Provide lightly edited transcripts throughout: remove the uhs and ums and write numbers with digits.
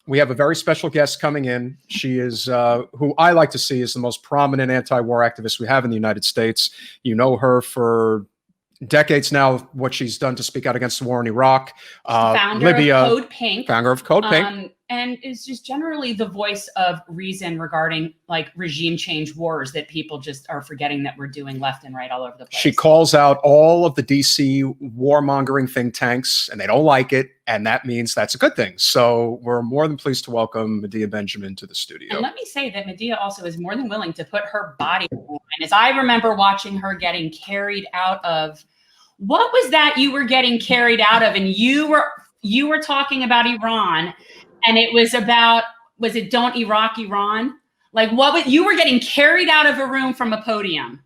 we have a very special guest coming in. She is who I like to see is the most prominent anti-war activist we have in the United States. You know her for decades now, what she's done to speak out against the war in Iraq. Founder Libya, of CODEPINK. Founder of CODEPINK. And is just generally the voice of reason regarding like regime change wars that people just are forgetting that we're doing left and right all over the place. She calls out all of the DC warmongering think tanks, and they don't like it. And that means that's a good thing. So we're more than pleased to welcome Medea Benjamin to the studio. And let me say that Medea also is more than willing to put her body on the line. As I remember watching her getting carried out of, what was that you were getting carried out of? And you were talking about Iran. And it was about, was it Don't Iraq Iran? Like you were getting carried out of a room from a podium.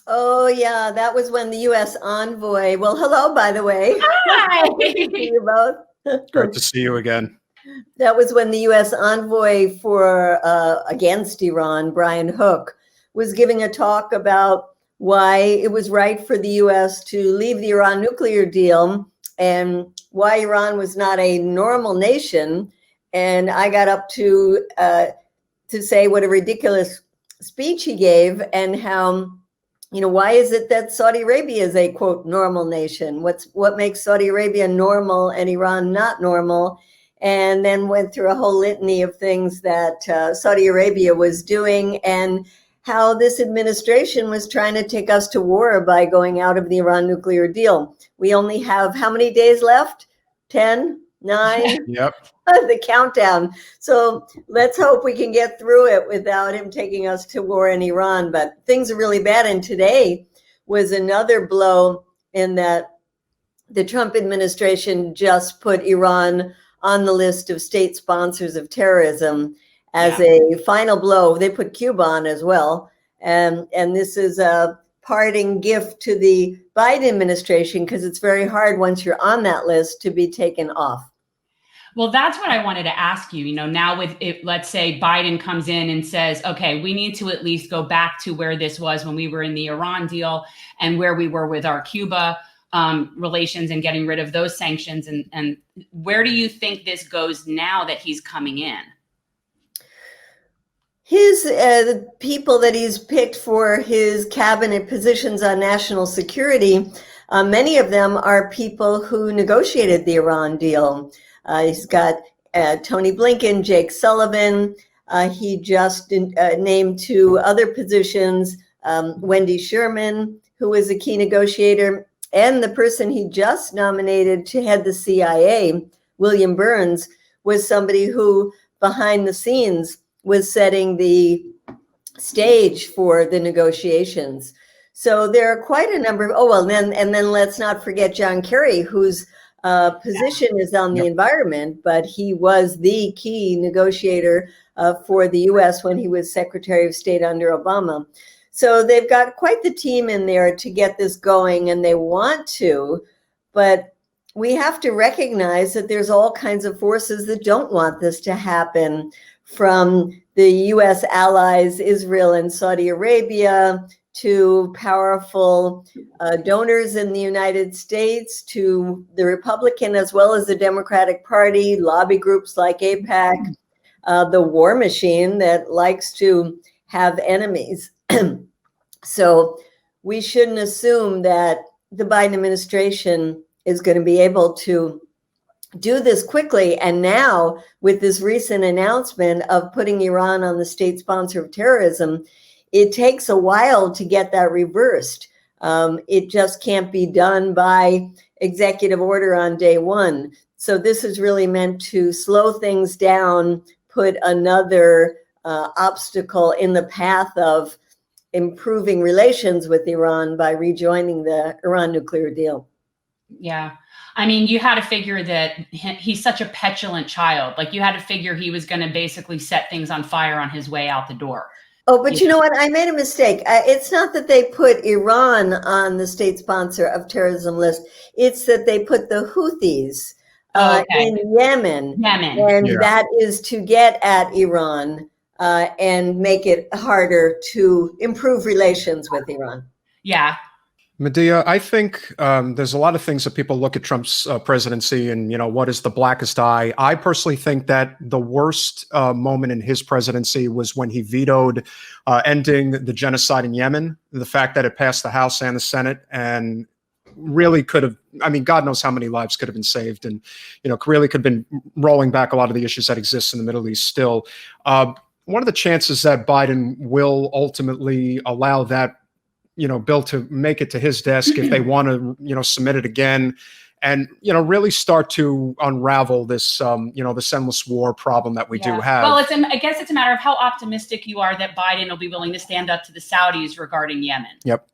Oh yeah, that was when the U.S. envoy, well, hello, by the way. Hi. You both. Great to see you again. That was when the U.S. envoy for against Iran, Brian Hook, was giving a talk about why it was right for the U.S. to leave the Iran nuclear deal and why Iran was not a normal nation. And I got up to say what a ridiculous speech he gave, and how, why is it that Saudi Arabia is a, quote, normal nation? What makes Saudi Arabia normal and Iran not normal? And then went through a whole litany of things that Saudi Arabia was doing, and how this administration was trying to take us to war by going out of the Iran nuclear deal. We only have how many days left? 10, 9? Yep. The countdown. So let's hope we can get through it without him taking us to war in Iran. But things are really bad. And today was another blow in that the Trump administration just put Iran on the list of state sponsors of terrorism as a final blow. They put Cuba on as well. And this is a parting gift to the Biden administration, because it's very hard once you're on that list to be taken off. Well, that's what I wanted to ask you. Now with it, let's say Biden comes in and says, okay, we need to at least go back to where this was when we were in the Iran deal and where we were with our Cuba relations and getting rid of those sanctions. And where do you think this goes now that he's coming in? The people that he's picked for his cabinet positions on national security, many of them are people who negotiated the Iran deal. He's got Tony Blinken, Jake Sullivan. He just named 2 other positions, Wendy Sherman, who was a key negotiator, and the person he just nominated to head the CIA, William Burns, was somebody who behind the scenes was setting the stage for the negotiations. So there are quite a number of, and then let's not forget John Kerry, whose position is on the environment, but he was the key negotiator for the U.S. when he was Secretary of State under Obama. So they've got quite the team in there to get this going, and they want to, but we have to recognize that there's all kinds of forces that don't want this to happen, from the U.S. allies, Israel and Saudi Arabia, to powerful donors in the United States, to the Republican as well as the Democratic Party, lobby groups like AIPAC, the war machine that likes to have enemies. So we shouldn't assume that the Biden administration is going to be able to do this quickly. And now with this recent announcement of putting Iran on the state sponsor of terrorism, it takes a while to get that reversed. It just can't be done by executive order on day one. So this is really meant to slow things down, put another obstacle in the path of improving relations with Iran by rejoining the Iran nuclear deal. Yeah. I mean, you had to figure that he's such a petulant child. Like, you had to figure he was going to basically set things on fire on his way out the door. Oh, but you know what? I made a mistake. It's not that they put Iran on the state sponsor of terrorism list. It's that they put the Houthis in Yemen. And that is to get at Iran and make it harder to improve relations with Iran. Yeah. Medea, I think there's a lot of things that people look at Trump's presidency and, what is the blackest eye? I personally think that the worst moment in his presidency was when he vetoed ending the genocide in Yemen. The fact that it passed the House and the Senate and really could have, I mean, God knows how many lives could have been saved, and, really could have been rolling back a lot of the issues that exist in the Middle East still. One of the chances that Biden will ultimately allow that bill to make it to his desk if they want to, submit it again and, really start to unravel this, this endless war problem that we do have. Well, I guess it's a matter of how optimistic you are that Biden will be willing to stand up to the Saudis regarding Yemen. Yep.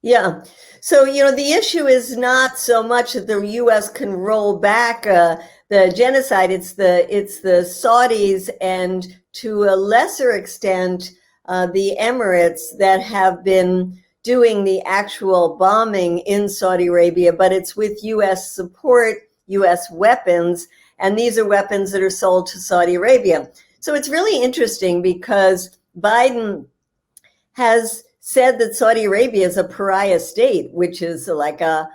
Yeah. So, the issue is not so much that the U.S. can roll back the genocide. It's the Saudis and to a lesser extent, the Emirates that have been doing the actual bombing in Saudi Arabia, but it's with U.S. support, U.S. weapons, and these are weapons that are sold to Saudi Arabia. So it's really interesting because Biden has said that Saudi Arabia is a pariah state, which is like a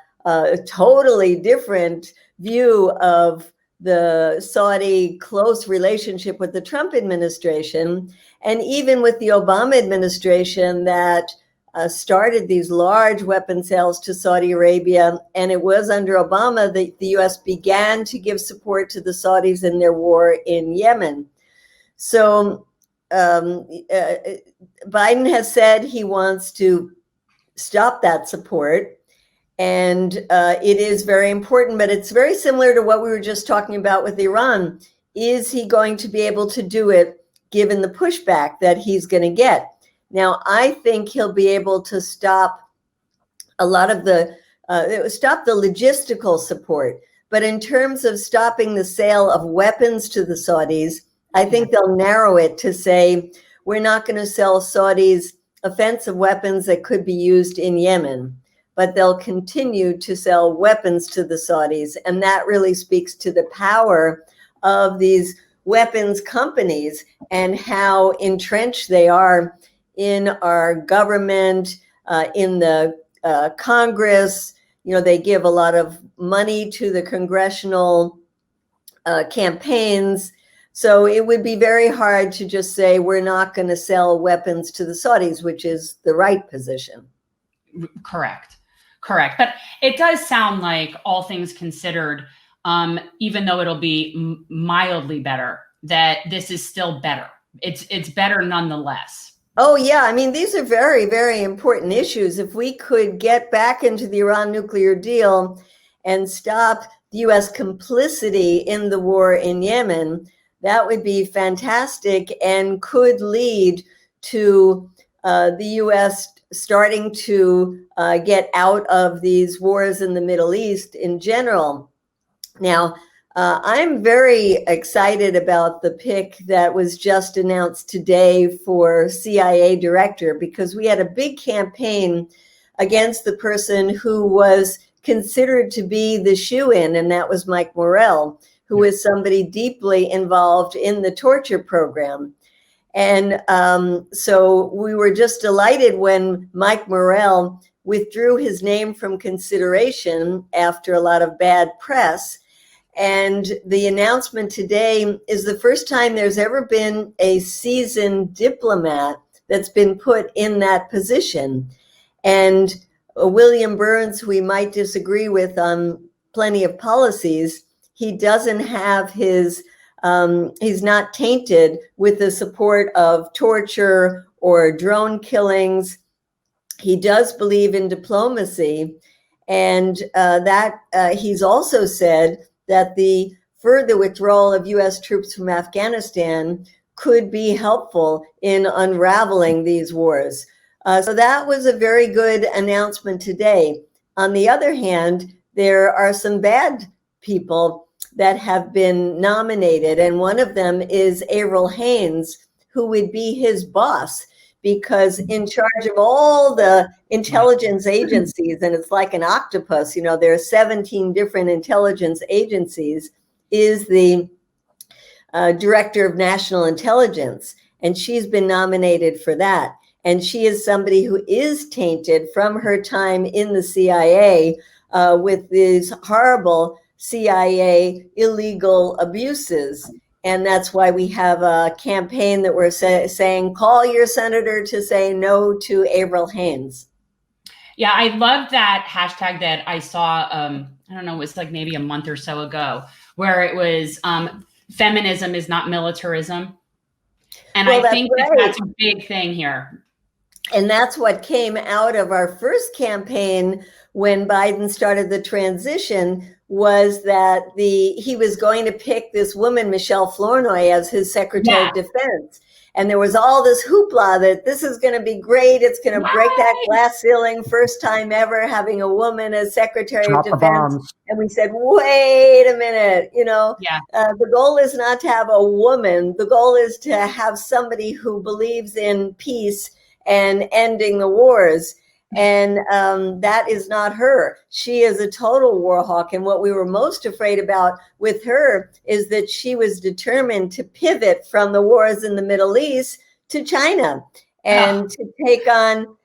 totally different view of the Saudi close relationship with the Trump administration, and even with the Obama administration that started these large weapon sales to Saudi Arabia. And it was under Obama that the U.S. began to give support to the Saudis in their war in Yemen. So Biden has said he wants to stop that support. And it is very important, but it's very similar to what we were just talking about with Iran. Is he going to be able to do it given the pushback that he's going to get? Now, I think he'll be able to stop a lot of stop the logistical support. But in terms of stopping the sale of weapons to the Saudis, I think they'll narrow it to say, we're not going to sell Saudis offensive weapons that could be used in Yemen, but they'll continue to sell weapons to the Saudis. And that really speaks to the power of these weapons companies and how entrenched they are in our government, in the Congress. They give a lot of money to the congressional campaigns. So it would be very hard to just say we're not going to sell weapons to the Saudis, which is the right position. Correct. But it does sound like, all things considered, even though it'll be mildly better, that this is still better. It's better nonetheless. Oh, yeah. I mean, these are very, very important issues. If we could get back into the Iran nuclear deal and stop the U.S. complicity in the war in Yemen, that would be fantastic and could lead to the U.S. starting to get out of these wars in the Middle East in general. Now, I'm very excited about the pick that was just announced today for CIA director, because we had a big campaign against the person who was considered to be the shoo-in, and that was Mike Morell, who is somebody deeply involved in the torture program. And so we were just delighted when Mike Morell withdrew his name from consideration after a lot of bad press. And the announcement today is the first time there's ever been a seasoned diplomat that's been put in that position. And William Burns, who we might disagree with on plenty of policies, he doesn't have he's not tainted with the support of torture or drone killings. He does believe in diplomacy. And he's also said that the further withdrawal of U.S. troops from Afghanistan could be helpful in unraveling these wars. So that was a very good announcement today. On the other hand, there are some bad people that have been nominated, and one of them is Avril Haines, who would be his boss, because in charge of all the intelligence agencies, and it's like an octopus, there are 17 different intelligence agencies, is the director of national intelligence. And she's been nominated for that. And she is somebody who is tainted from her time in the CIA with these horrible CIA illegal abuses. And that's why we have a campaign that we're saying, call your senator to say no to Avril Haines. Yeah, I love that hashtag that I saw, I don't know, it was like maybe a month or so ago, where it was feminism is not militarism. And well, I think right. that's a big thing here. And that's what came out of our first campaign when Biden started the transition, was that he was going to pick this woman, Michelle Flournoy, as his Secretary of Defense. And there was all this hoopla that this is going to be great. It's going to break that glass ceiling. First time ever having a woman as Secretary of Defense. And we said, wait a minute, the goal is not to have a woman. The goal is to have somebody who believes in peace and ending the wars. And that is not her. She is a total war hawk. And what we were most afraid about with her is that she was determined to pivot from the wars in the Middle East to China. And to take on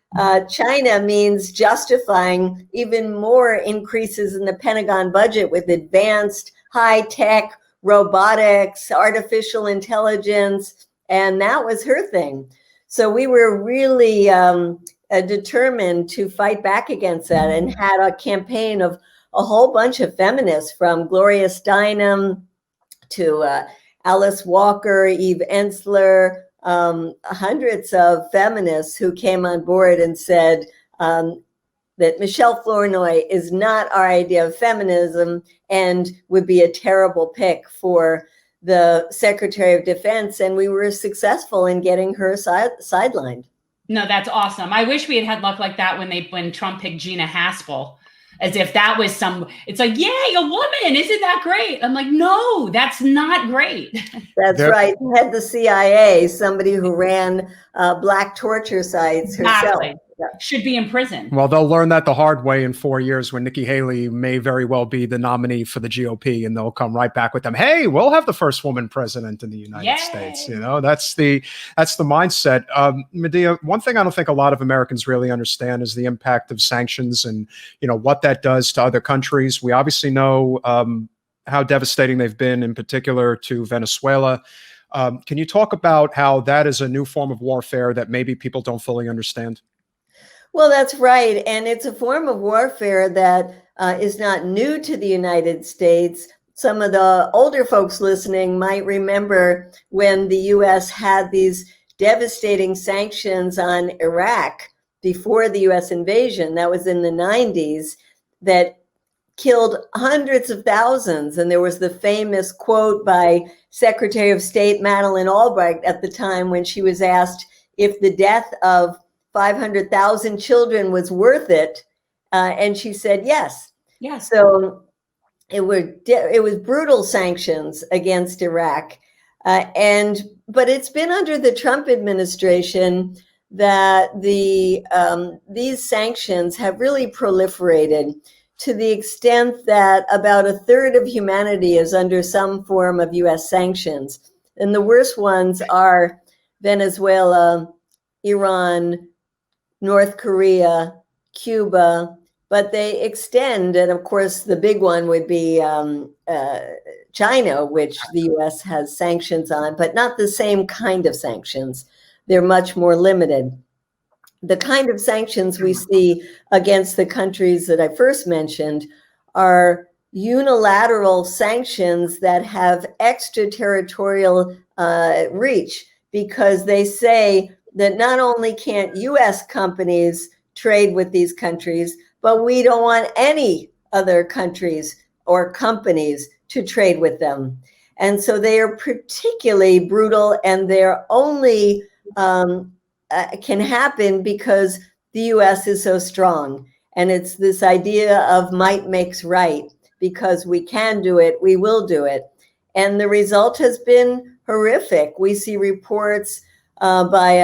China means justifying even more increases in the Pentagon budget with advanced high-tech robotics, artificial intelligence. And that was her thing. So we were really determined to fight back against that, and had a campaign of a whole bunch of feminists, from Gloria Steinem to Alice Walker, Eve Ensler, hundreds of feminists who came on board and said that Michelle Flournoy is not our idea of feminism and would be a terrible pick for the Secretary of Defense. And we were successful in getting her sidelined. No, that's awesome. I wish we had had luck like that when Trump picked Gina Haspel, as if that was it's like, yay, a woman, isn't that great? I'm like, no, that's not great. That's right. Head the CIA, somebody who ran black torture sites herself. Exactly. Should be in prison. Well, they'll learn that the hard way in 4 years, when Nikki Haley may very well be the nominee for the GOP, and they'll come right back with them. Hey, we'll have the first woman president in the United States. That's the mindset. Medea, one thing I don't think a lot of Americans really understand is the impact of sanctions and, what that does to other countries. We obviously know how devastating they've been, in particular to Venezuela. Can you talk about how that is a new form of warfare that maybe people don't fully understand? Well, that's right. And it's a form of warfare that is not new to the United States. Some of the older folks listening might remember when the U.S. had these devastating sanctions on Iraq before the U.S. invasion. That was in the 90s, that killed hundreds of thousands. And there was the famous quote by Secretary of State Madeleine Albright at the time, when she was asked if the death of 500,000 children was worth it, and she said yes. Yes. So it was brutal sanctions against Iraq, but it's been under the Trump administration that these sanctions have really proliferated, to the extent that about a third of humanity is under some form of U.S. sanctions, and the worst ones are Venezuela, Iran, North Korea, Cuba, but they extend. And of course, the big one would be China, which the U.S. has sanctions on, but not the same kind of sanctions. They're much more limited. The kind of sanctions we see against the countries that I first mentioned are unilateral sanctions that have extraterritorial reach, because they say that not only can't U.S. companies trade with these countries, but we don't want any other countries or companies to trade with them. And so they are particularly brutal, and they're only can happen because the U.S. is so strong. And it's this idea of might makes right. Because we can do it, we will do it. And the result has been horrific. We see reports by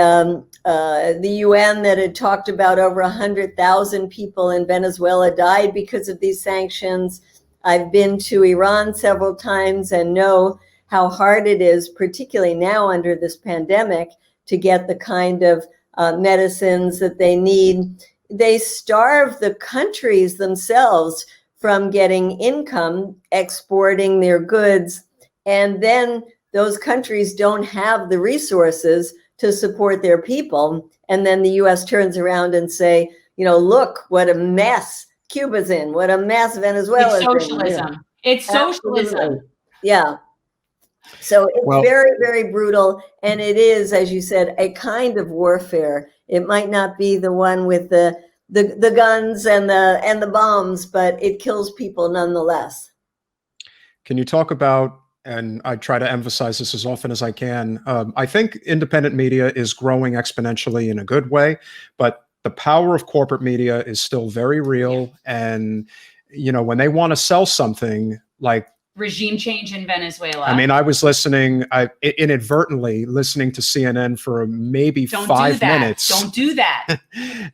the UN that had talked about over 100,000 people in Venezuela died because of these sanctions. I've been to Iran several times and know how hard it is, particularly now under this pandemic, to get the kind of medicines that they need. They starve the countries themselves from getting income, exporting their goods, and then those countries don't have the resources to support their people. And then the US turns around and say, look what a mess Cuba's in, what a mess Venezuela's in. It's socialism. It's socialism. Absolutely. Yeah. So it's very, very brutal. And it is, as you said, a kind of warfare. It might not be the one with the guns and the bombs, but it kills people nonetheless. Can you talk about, and I try to emphasize this as often as I can, I think independent media is growing exponentially in a good way, but the power of corporate media is still very real. And, when they want to sell something like regime change in Venezuela. I mean, I was inadvertently listening to CNN for maybe 5 minutes. Don't do that.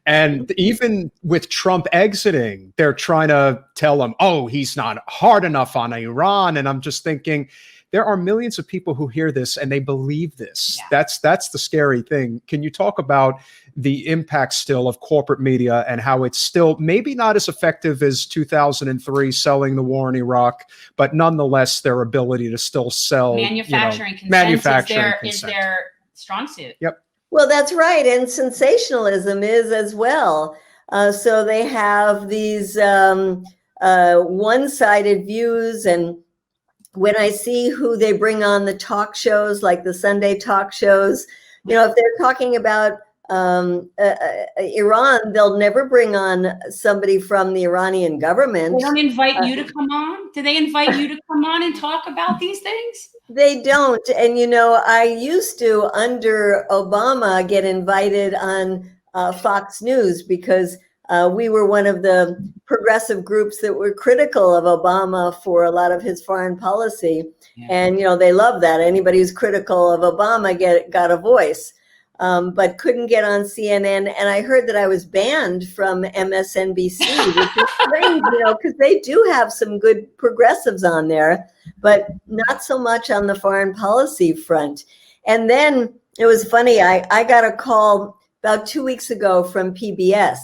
And even with Trump exiting, they're trying to tell him, oh, he's not hard enough on Iran. And I'm just thinking, there are millions of people who hear this and they believe this. Yeah. That's the scary thing. Can you talk about the impact still of corporate media and how it's still maybe not as effective as 2003 selling the war in Iraq, but nonetheless their ability to still sell manufacturing is their strong suit. Yep. Well, that's right. And sensationalism is as well. So they have these one-sided views. And when I see who they bring on the talk shows, like the Sunday talk shows, if they're talking about Iran, they'll never bring on somebody from the Iranian government. They don't invite you to come on? Do they invite you to come on and talk about these things? They don't. And, I used to, under Obama, get invited on Fox News because we were one of the progressive groups that were critical of Obama for a lot of his foreign policy. Yeah. And, they love that. Anybody who's critical of Obama got a voice. But couldn't get on CNN. And I heard that I was banned from MSNBC, which is strange, because they do have some good progressives on there, but not so much on the foreign policy front. And then it was funny, I got a call about 2 weeks ago from PBS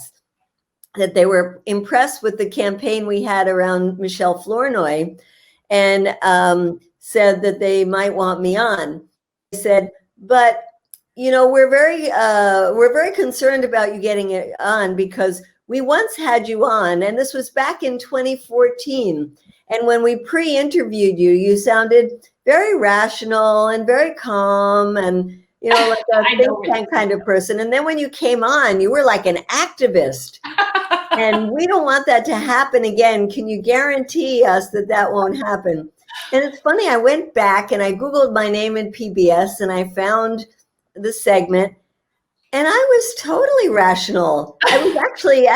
that they were impressed with the campaign we had around Michelle Flournoy and said that they might want me on. They said, but we're very concerned about you getting it on because we once had you on, and this was back in 2014. And when we pre-interviewed you, you sounded very rational and very calm and, like a think tank kind of person. And then when you came on, you were like an activist. And we don't want that to happen again. Can you guarantee us that that won't happen? And it's funny, I went back and I Googled my name in PBS and I found the segment, and I was totally rational. I was actually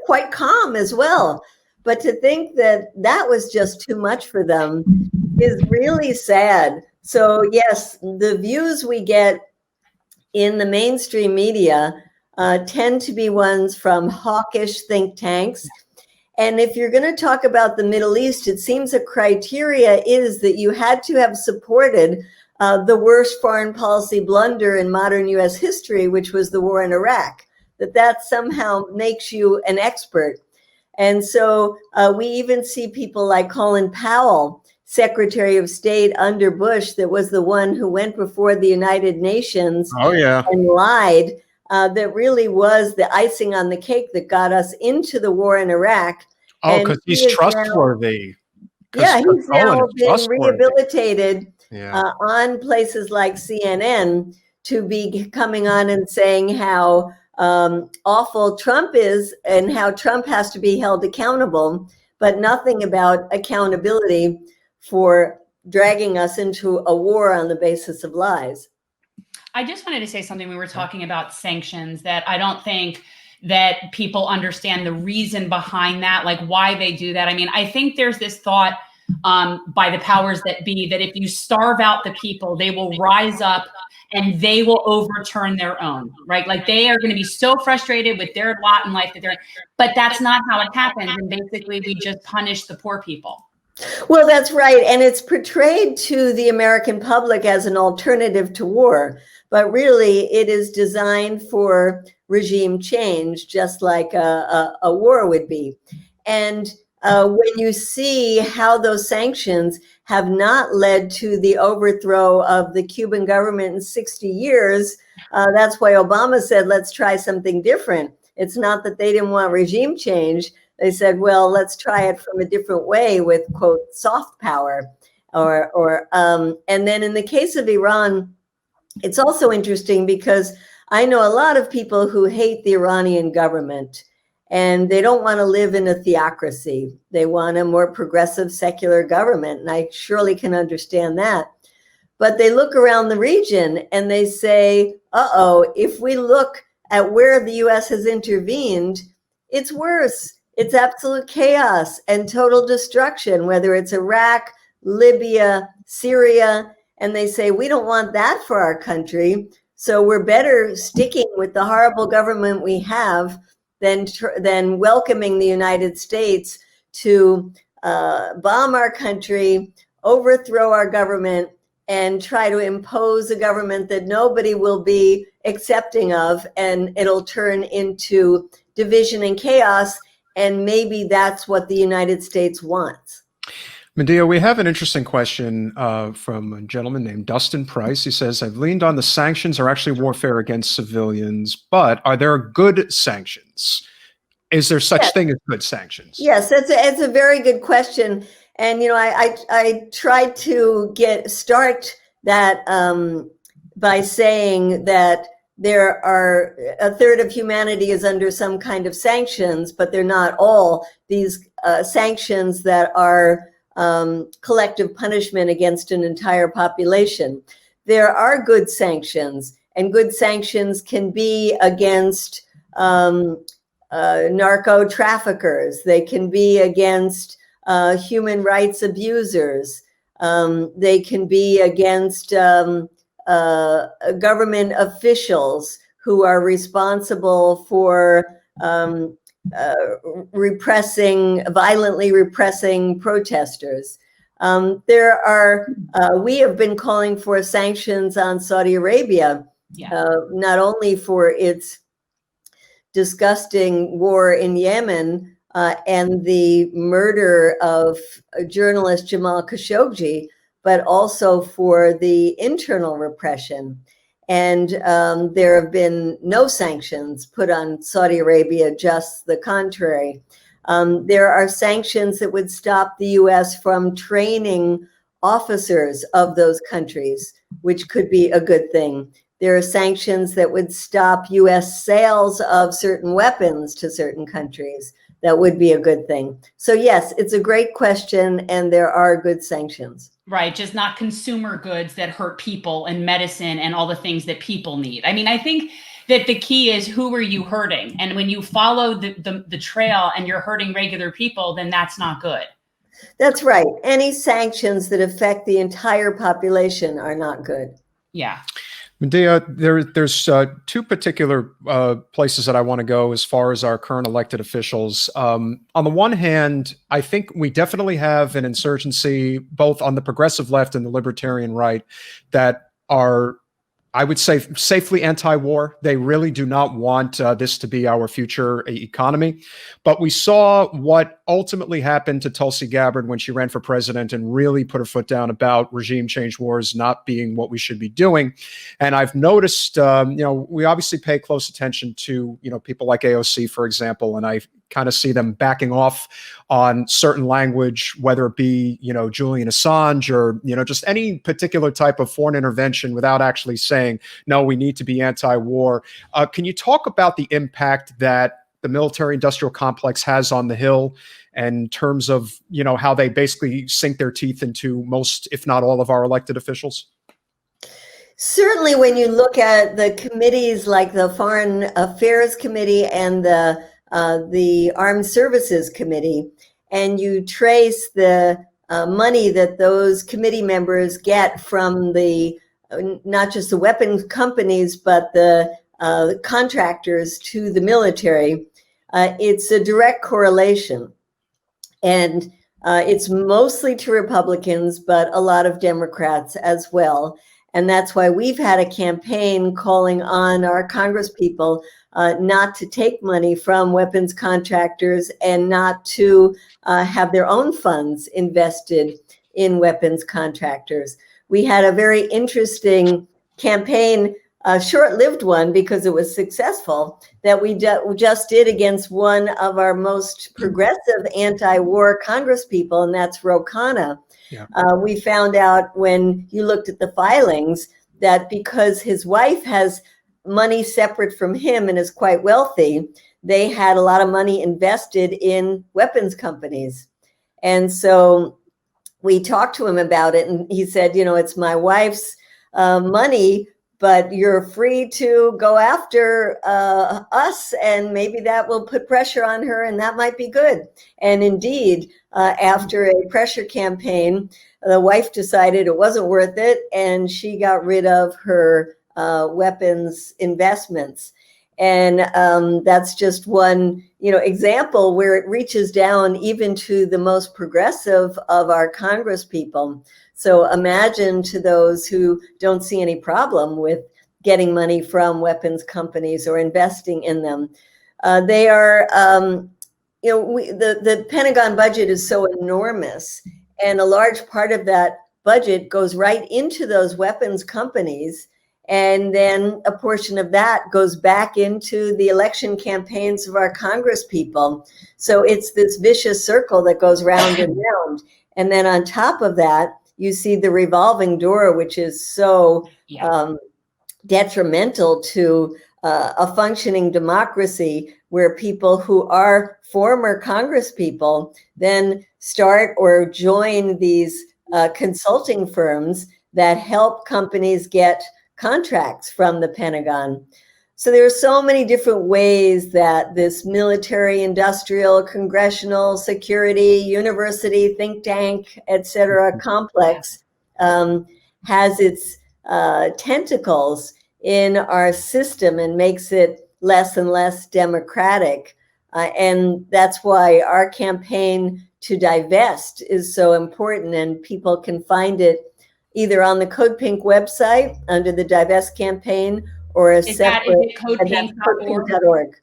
quite calm as well. But to think that that was just too much for them is really sad. So yes, the views we get in the mainstream media tend to be ones from hawkish think tanks. And if you're going to talk about the Middle East, it seems a criteria is that you had to have supported the worst foreign policy blunder in modern U.S. history, which was the war in Iraq, that somehow makes you an expert. And so we even see people like Colin Powell, Secretary of State under Bush, that was the one who went before the United Nations and lied, that really was the icing on the cake that got us into the war in Iraq. Oh, because he's trustworthy. He's now been rehabilitated on places like CNN to be coming on and saying how awful Trump is and how Trump has to be held accountable, but nothing about accountability for dragging us into a war on the basis of lies. I just wanted to say something. We were talking about sanctions, that I don't think that people understand the reason behind that, like why they do that. I mean, I think there's this thought by the powers that be that if you starve out the people, they will rise up and they will overturn their own, right? Like they are going to be so frustrated with their lot in life that but that's not how it happens. And basically we just punish the poor people. Well, that's right. And it's portrayed to the American public as an alternative to war. But really, it is designed for regime change, just like a war would be. And when you see how those sanctions have not led to the overthrow of the Cuban government in 60 years, that's why Obama said, let's try something different. It's not that they didn't want regime change. They said, well, let's try it from a different way with, quote, soft power. And then in the case of Iran, it's also interesting because I know a lot of people who hate the Iranian government, and they don't want to live in a theocracy. They want a more progressive secular government, and I surely can understand that. But they look around the region and they say, uh-oh, if we look at where the U.S. has intervened, it's worse. It's absolute chaos and total destruction, whether it's Iraq, Libya, Syria. And they say, we don't want that for our country. So we're better sticking with the horrible government we have than welcoming the United States to bomb our country, overthrow our government, and try to impose a government that nobody will be accepting of. And it'll turn into division and chaos. And maybe that's what the United States wants. Medea, we have an interesting question from a gentleman named Dustin Price. He says, I've leaned on the sanctions are actually warfare against civilians, but are there good sanctions? Is there such thing as good sanctions? Yes, it's a very good question. And, you know, I tried to start that by saying that there are a third of humanity is under some kind of sanctions, but they're not all these sanctions that are collective punishment against an entire population. There are good sanctions, and good sanctions can be against narco traffickers. They can be against human rights abusers. They can be against government officials who are responsible for violently repressing protesters. We have been calling for sanctions on Saudi Arabia, not only for its disgusting war in Yemen and the murder of journalist Jamal Khashoggi, but also for the internal repression. And there have been no sanctions put on Saudi Arabia, just the contrary. There are sanctions that would stop the U.S. from training officers of those countries, which could be a good thing. There are sanctions that would stop U.S. sales of certain weapons to certain countries. That would be a good thing. So yes, it's a great question, and there are good sanctions. Right, just not consumer goods that hurt people and medicine and all the things that people need. I mean, I think that the key is, who are you hurting? And when you follow the trail and you're hurting regular people, then that's not good. That's right. Any sanctions that affect the entire population are not good. Yeah. Medea, there's two particular places that I want to go as far as our current elected officials. On the one hand, I think we definitely have an insurgency, both on the progressive left and the libertarian right, that are, I would say, safely anti-war. They really do not want this to be our future economy. But we saw what ultimately happened to Tulsi Gabbard when she ran for president and really put her foot down about regime change wars not being what we should be doing. And I've noticed, we obviously pay close attention to, people like AOC, for example, and I kind of see them backing off on certain language, whether it be, Julian Assange or, just any particular type of foreign intervention without actually saying, no, we need to be anti-war. Can you talk about the impact that the military-industrial complex has on the Hill in terms of, how they basically sink their teeth into most, if not all, of our elected officials? Certainly, when you look at the committees like the Foreign Affairs Committee and the Armed Services Committee, and you trace the money that those committee members get from not just the weapons companies, but the contractors to the military, it's a direct correlation. And It's mostly to Republicans, but a lot of Democrats as well. And that's why we've had a campaign calling on our congresspeople not to take money from weapons contractors and not to have their own funds invested in weapons contractors. We had a very interesting campaign, a short-lived one because it was successful, that we just did against one of our most progressive anti-war congresspeople, and that's Ro Khanna. Yeah. We found out when you looked at the filings that because his wife has money separate from him and is quite wealthy, they had a lot of money invested in weapons companies. And so we talked to him about it, and he said, it's my wife's money, but you're free to go after us, and maybe that will put pressure on her, and that might be good. And indeed, after a pressure campaign, the wife decided it wasn't worth it, and she got rid of her weapons investments. And that's just one, example where it reaches down even to the most progressive of our congresspeople. So imagine to those who don't see any problem with getting money from weapons companies or investing in them. They are, the Pentagon budget is so enormous, and a large part of that budget goes right into those weapons companies. And then a portion of that goes back into the election campaigns of our congresspeople. So it's this vicious circle that goes round and round. And then on top of that, you see the revolving door, which is so detrimental to a functioning democracy, where people who are former congresspeople then start or join these consulting firms that help companies get contracts from the Pentagon. So there are so many different ways that this military, industrial, congressional, security, university, think tank, etc. complex has its tentacles in our system and makes it less and less democratic. And that's why our campaign to divest is so important, and people can find it either on the CODEPINK website under the Divest campaign, or a separate. Is it codepink.org? codepink.org.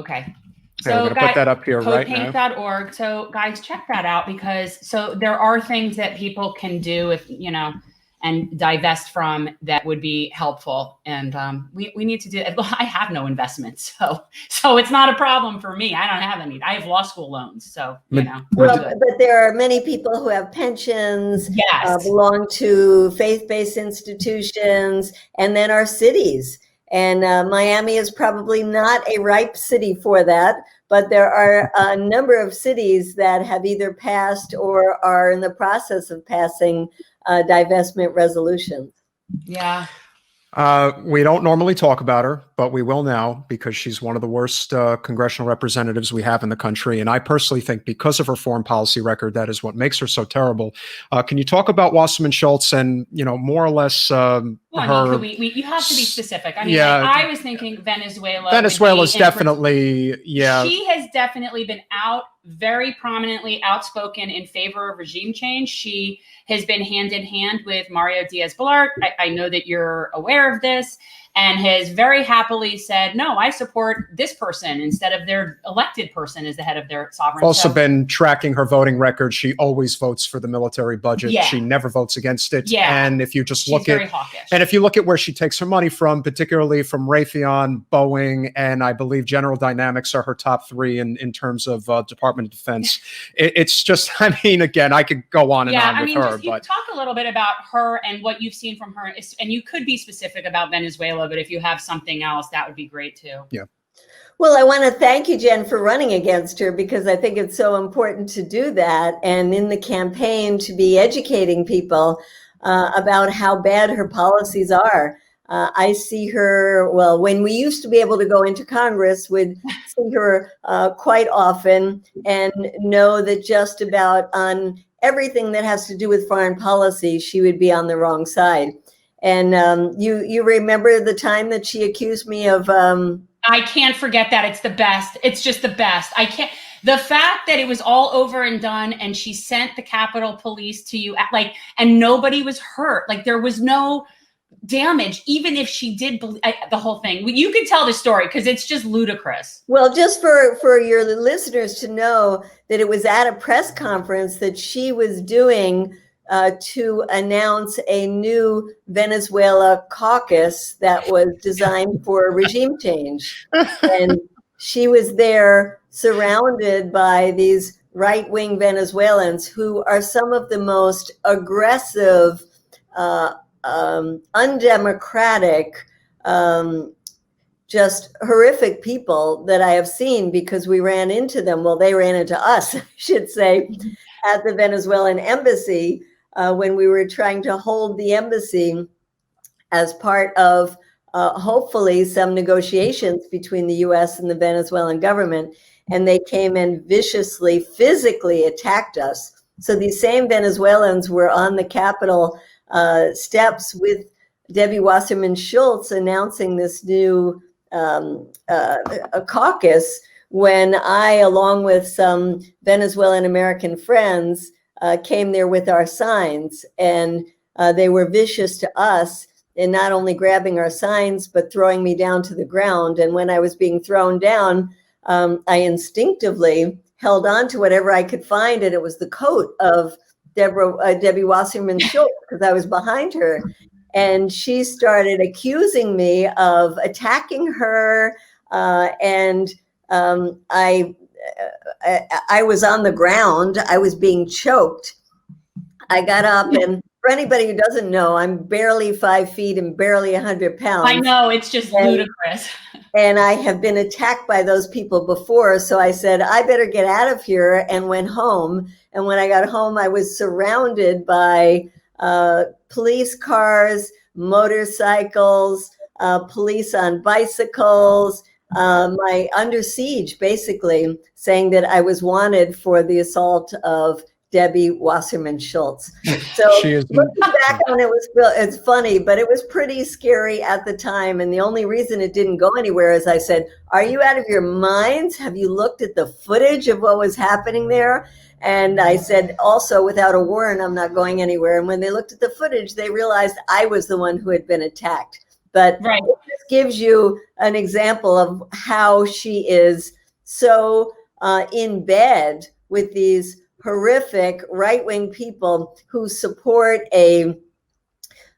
Okay. So we're going to put that up here right now. Codepink.org. So guys, check that out, because there are things that people can do if, and divest from that would be helpful. And we need to do it. I have no investments, so it's not a problem for me. I don't have any. I have law school loans, so Well, but there are many people who have pensions, belong to faith-based institutions, and then our cities. And Miami is probably not a ripe city for that, but there are a number of cities that have either passed or are in the process of passing divestment resolutions. Yeah. We don't normally talk about her, but we will now, because she's one of the worst congressional representatives we have in the country. And I personally think because of her foreign policy record, that is what makes her so terrible. Can you talk about Wasserman Schultz and, more or less her? You have to be specific. I mean, I was thinking Venezuela. Venezuela's definitely, She has definitely been very prominently outspoken in favor of regime change. She has been hand in hand with Mario Diaz-Balart. I know that you're aware of this, and has very happily said, no, I support this person instead of their elected person as the head of their sovereign. Also been tracking her voting record. She always votes for the military budget. Yeah. She never votes against it. Yeah. And if you just She's look very at, hawkish. and if you look at where she takes her money from, particularly from Raytheon, Boeing, and I believe General Dynamics are her top three in terms of Department of Defense. It's just, I mean, again, I could go on and on with her. You talk a little bit about her and what you've seen from her, and you could be specific about Venezuela, but if you have something else, that would be great too. Yeah. Well, I want to thank you, Jen, for running against her, because I think it's so important to do that. And in the campaign, to be educating people about how bad her policies are. I see her, when we used to be able to go into Congress, would see her quite often, and know that just about on everything that has to do with foreign policy, she would be on the wrong side. And you remember the time that she accused me of... I can't forget that. It's the best. It's just the best. I can't. The fact that it was all over and done and she sent the Capitol Police to you, like, and nobody was hurt. Like, there was no damage, even if she did the whole thing. You could tell the story because it's just ludicrous. Well, just for your listeners to know that it was at a press conference that she was doing to announce a new Venezuela caucus that was designed for regime change. And she was there surrounded by these right-wing Venezuelans who are some of the most aggressive, undemocratic, just horrific people that I have seen, because we ran into them. Well, they ran into us, I should say, at the Venezuelan embassy when we were trying to hold the embassy as part of hopefully some negotiations between the US and the Venezuelan government. And they came and viciously, physically attacked us. So these same Venezuelans were on the Capitol steps with Debbie Wasserman Schultz announcing this new a caucus, when I, along with some Venezuelan American friends, came there with our signs, and they were vicious to us in not only grabbing our signs, but throwing me down to the ground. And when I was being thrown down, I instinctively held on to whatever I could find, and it was the coat of Debbie Wasserman Schultz, because I was behind her. And she started accusing me of attacking her, and I was on the ground. I was being choked. I got up, and for anybody who doesn't know, I'm barely 5 feet and barely 100 pounds. I know, it's just ludicrous. And I have been attacked by those people before. So I said, I better get out of here, and went home. And when I got home, I was surrounded by police cars, motorcycles, police on bicycles, my under siege, basically saying that I was wanted for the assault of Debbie Wasserman Schultz. So looking back on it, it's funny, but it was pretty scary at the time. And the only reason it didn't go anywhere is I said, are you out of your minds? Have you looked at the footage of what was happening there? And I said, also, without a warrant, I'm not going anywhere. And when they looked at the footage, they realized I was the one who had been attacked. But right. It just gives you an example of how she is so in bed with these horrific right-wing people who support a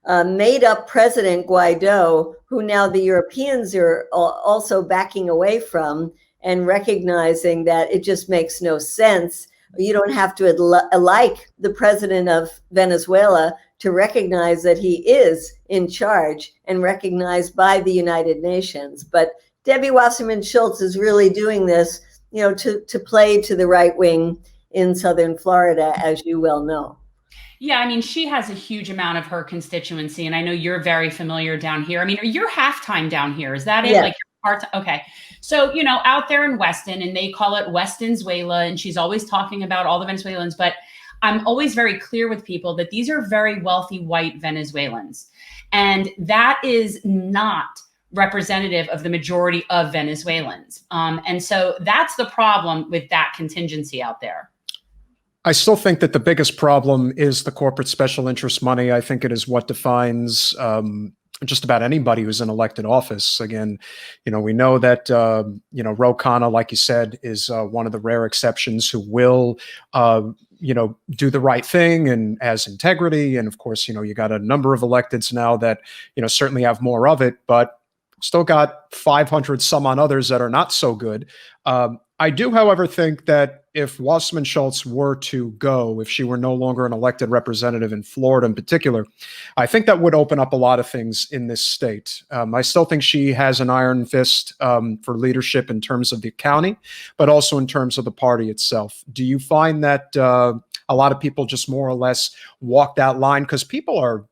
made-up President Guaido, who now the Europeans are also backing away from, and recognizing that it just makes no sense. You don't have to like the president of Venezuela to recognize that he is in charge and recognized by the United Nations. But Debbie Wasserman Schultz is really doing this, to play to the right wing in Southern Florida, as you well know. Yeah, I mean, she has a huge amount of her constituency, and I know you're very familiar down here. I mean, you're halftime down here. Is that it? Yes. Like part-time? Okay. So, out there in Weston, and they call it Westonzuela, and she's always talking about all the Venezuelans, but I'm always very clear with people that these are very wealthy white Venezuelans. And that is not representative of the majority of Venezuelans. And so that's the problem with that contingency out there. I still think that the biggest problem is the corporate special interest money. I think it is what defines just about anybody who's in elected office. Again, we know that, Ro Khanna, like you said, is one of the rare exceptions who will, do the right thing and has integrity. And of course, you got a number of electeds now that, certainly have more of it, but still got 500 some on others that are not so good. I do, however, think that if Wasserman Schultz were to go, if she were no longer an elected representative in Florida in particular, I think that would open up a lot of things in this state. I still think she has an iron fist for leadership in terms of the county, but also in terms of the party itself. Do you find that a lot of people just more or less walk that line? Because people are,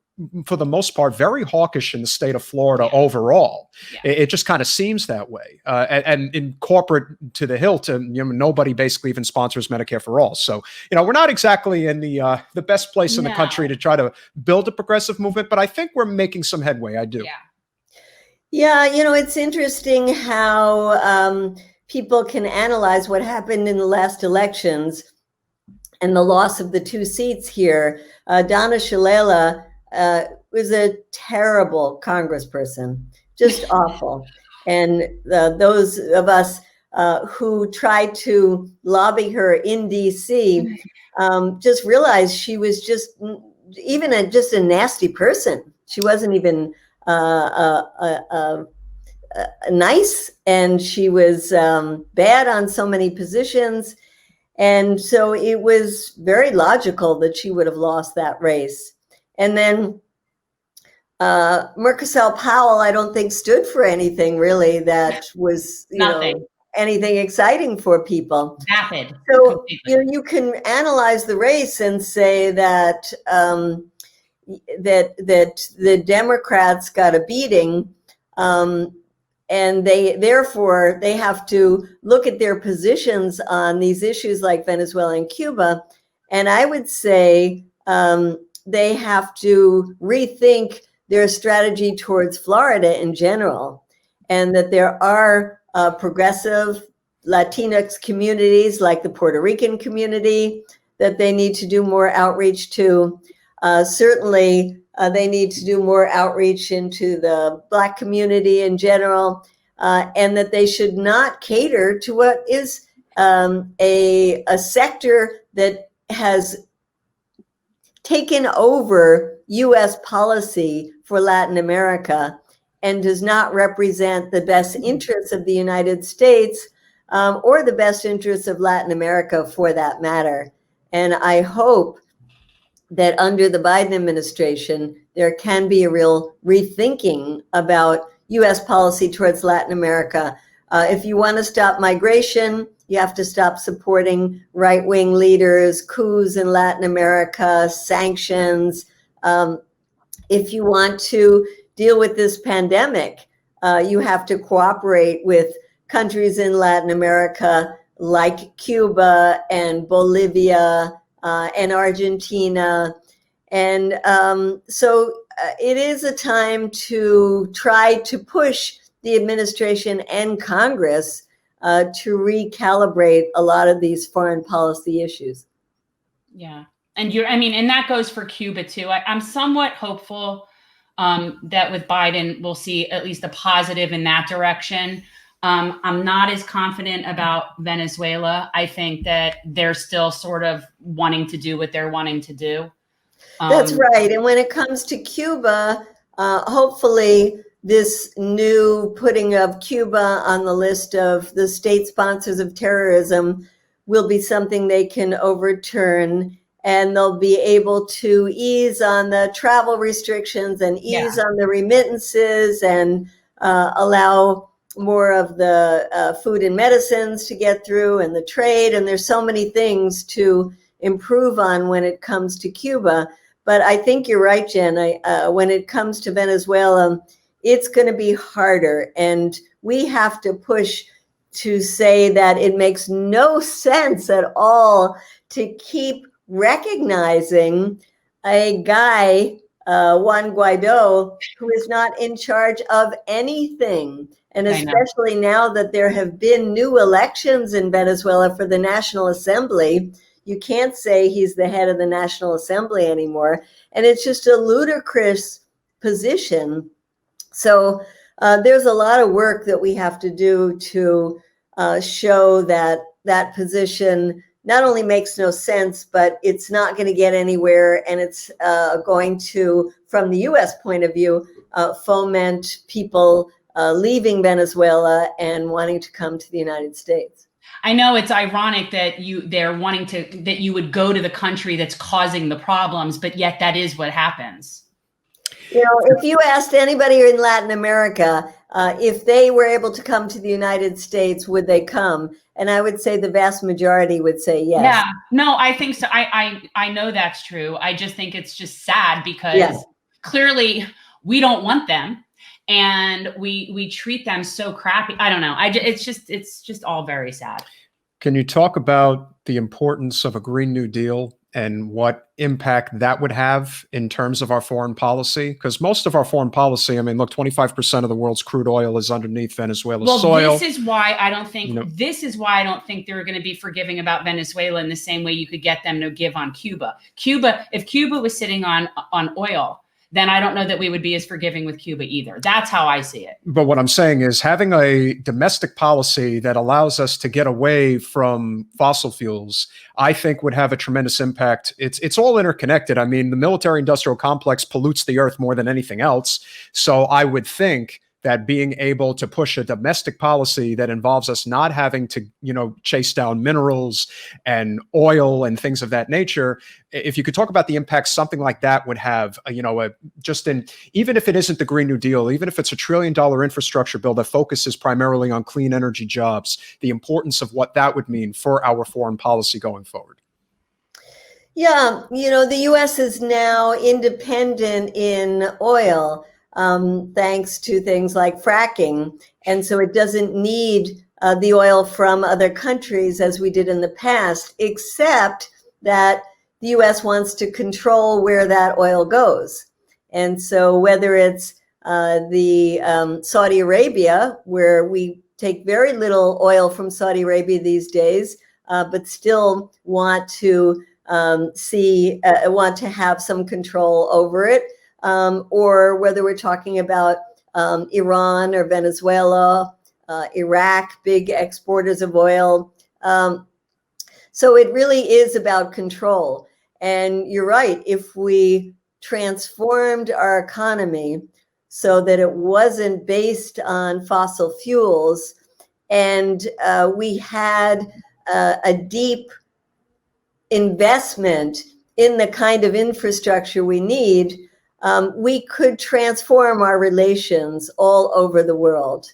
for the most part, very hawkish in the state of Florida overall. Yeah. It just kind of seems that way. And in corporate to the hilt, nobody basically even sponsors Medicare for all. So, we're not exactly in the best place in the country to try to build a progressive movement, but I think we're making some headway. I do. Yeah, it's interesting how people can analyze what happened in the last elections and the loss of the 2 seats here. Donna Shalala was a terrible congressperson, just awful. And those of us who tried to lobby her in DC just realized she was just just a nasty person. She wasn't even nice, and she was bad on so many positions. And so it was very logical that she would have lost that race. And then Murkazal Powell, I don't think stood for anything really that was anything exciting for people. Vapid. So you can analyze the race and say that that the Democrats got a beating. And therefore they have to look at their positions on these issues like Venezuela and Cuba. And I would say they have to rethink their strategy towards Florida in general, and that there are progressive Latinx communities like the Puerto Rican community that they need to do more outreach to. Certainly, they need to do more outreach into the Black community in general, and that they should not cater to what is a sector that has taken over U.S. policy for Latin America and does not represent the best interests of the United States or the best interests of Latin America for that matter. And I hope that under the Biden administration, there can be a real rethinking about U.S. policy towards Latin America. If you want to stop migration, you have to stop supporting right-wing leaders, coups in Latin America, sanctions. If you want to deal with this pandemic, you have to cooperate with countries in Latin America like Cuba and Bolivia and Argentina. And so it is a time to try to push the administration and Congress to recalibrate a lot of these foreign policy issues. Yeah. And and that goes for Cuba too. I'm somewhat hopeful that with Biden, we'll see at least a positive in that direction. I'm not as confident about Venezuela. I think that they're still sort of wanting to do what they're wanting to do. That's right. And when it comes to Cuba, hopefully this new putting of Cuba on the list of the state sponsors of terrorism will be something they can overturn, and they'll be able to ease on the travel restrictions and ease on the remittances and allow more of the food and medicines to get through and the trade. And there's so many things to improve on when it comes to Cuba. But I think you're right, Jen. When it comes to Venezuela, it's going to be harder. And we have to push to say that it makes no sense at all to keep recognizing a guy, Juan Guaido, who is not in charge of anything. And especially now that there have been new elections in Venezuela for the National Assembly, you can't say he's the head of the National Assembly anymore. And it's just a ludicrous position. So there's a lot of work that we have to do to show that that position not only makes no sense, but it's not going to get anywhere. And it's going to, from the U.S. point of view, foment people leaving Venezuela and wanting to come to the United States. I know it's ironic that they're wanting that you would go to the country that's causing the problems, but yet that is what happens. You know, if you asked anybody in Latin America if they were able to come to the United States, would they come? And I would say the vast majority would say yes. Yeah, no, I think so. I know that's true. I just think it's just sad because clearly we don't want them. And we treat them so crappy. I don't know. It's just all very sad. Can you talk about the importance of a Green New Deal and what impact that would have in terms of our foreign policy? Because most of our foreign policy, I mean, look, 25% of the world's crude oil is underneath Venezuela's soil. This is why I don't think they're going to be forgiving about Venezuela in the same way you could get them to give on Cuba. If Cuba was sitting on oil, then I don't know that we would be as forgiving with Cuba either. That's how I see it. But what I'm saying is having a domestic policy that allows us to get away from fossil fuels, I think would have a tremendous impact. It's all interconnected. I mean, the military-industrial complex pollutes the earth more than anything else. So I would think that being able to push a domestic policy that involves us not having to, chase down minerals and oil and things of that nature, if you could talk about the impact something like that would have, even if it isn't the Green New Deal, even if it's $1 trillion infrastructure bill that focuses primarily on clean energy jobs, the importance of what that would mean for our foreign policy going forward. Yeah, the U.S. is now independent in oil, thanks to things like fracking. And so it doesn't need the oil from other countries as we did in the past, except that the U.S. wants to control where that oil goes. And so whether it's the Saudi Arabia, where we take very little oil from Saudi Arabia these days, but still want to have some control over it, or whether we're talking about Iran or Venezuela, Iraq, big exporters of oil. So it really is about control. And you're right, if we transformed our economy so that it wasn't based on fossil fuels, and we had a deep investment in the kind of infrastructure we need, we could transform our relations all over the world.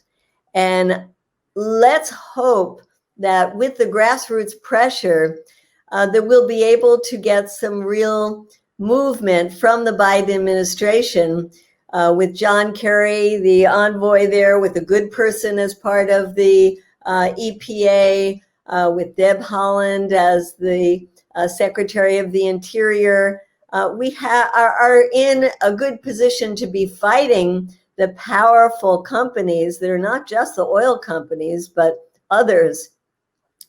And let's hope that with the grassroots pressure, that we'll be able to get some real movement from the Biden administration, with John Kerry, the envoy there, with a good person as part of the EPA, with Deb Haaland as the Secretary of the Interior. We are in a good position to be fighting the powerful companies that are not just the oil companies, but others,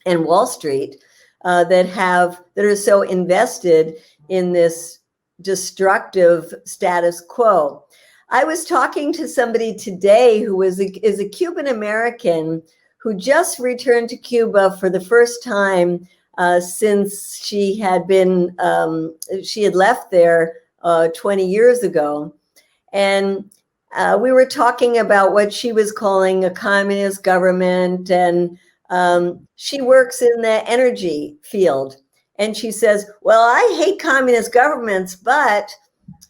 and Wall Street, that are so invested in this destructive status quo. I was talking to somebody today who is a Cuban American who just returned to Cuba for the first time since she had left there 20 years ago. And we were talking about what she was calling a communist government, and she works in the energy field. And she says, well, I hate communist governments, but,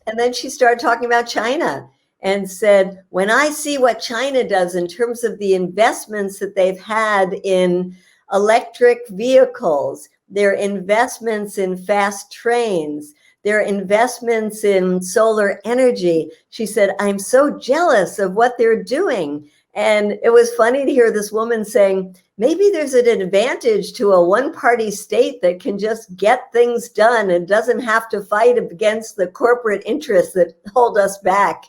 and then she started talking about China and said, when I see what China does in terms of the investments that they've had in electric vehicles, their investments in fast trains, their investments in solar energy, she said, I'm so jealous of what they're doing. And it was funny to hear this woman saying, maybe there's an advantage to a one-party state that can just get things done and doesn't have to fight against the corporate interests that hold us back.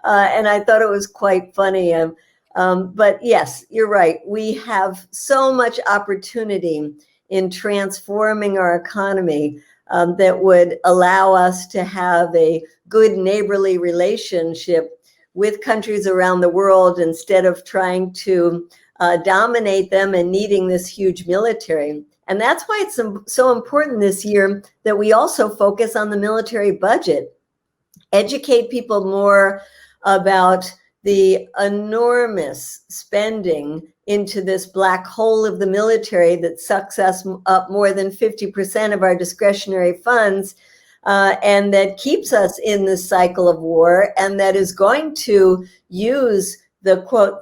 And I thought it was quite funny. But yes, you're right. We have so much opportunity in transforming our economy that would allow us to have a good neighborly relationship with countries around the world instead of trying to dominate them and needing this huge military. And that's why it's so important this year that we also focus on the military budget, educate people more about the enormous spending into this black hole of the military that sucks us up more than 50% of our discretionary funds, and that keeps us in this cycle of war, and that is going to use the, quote,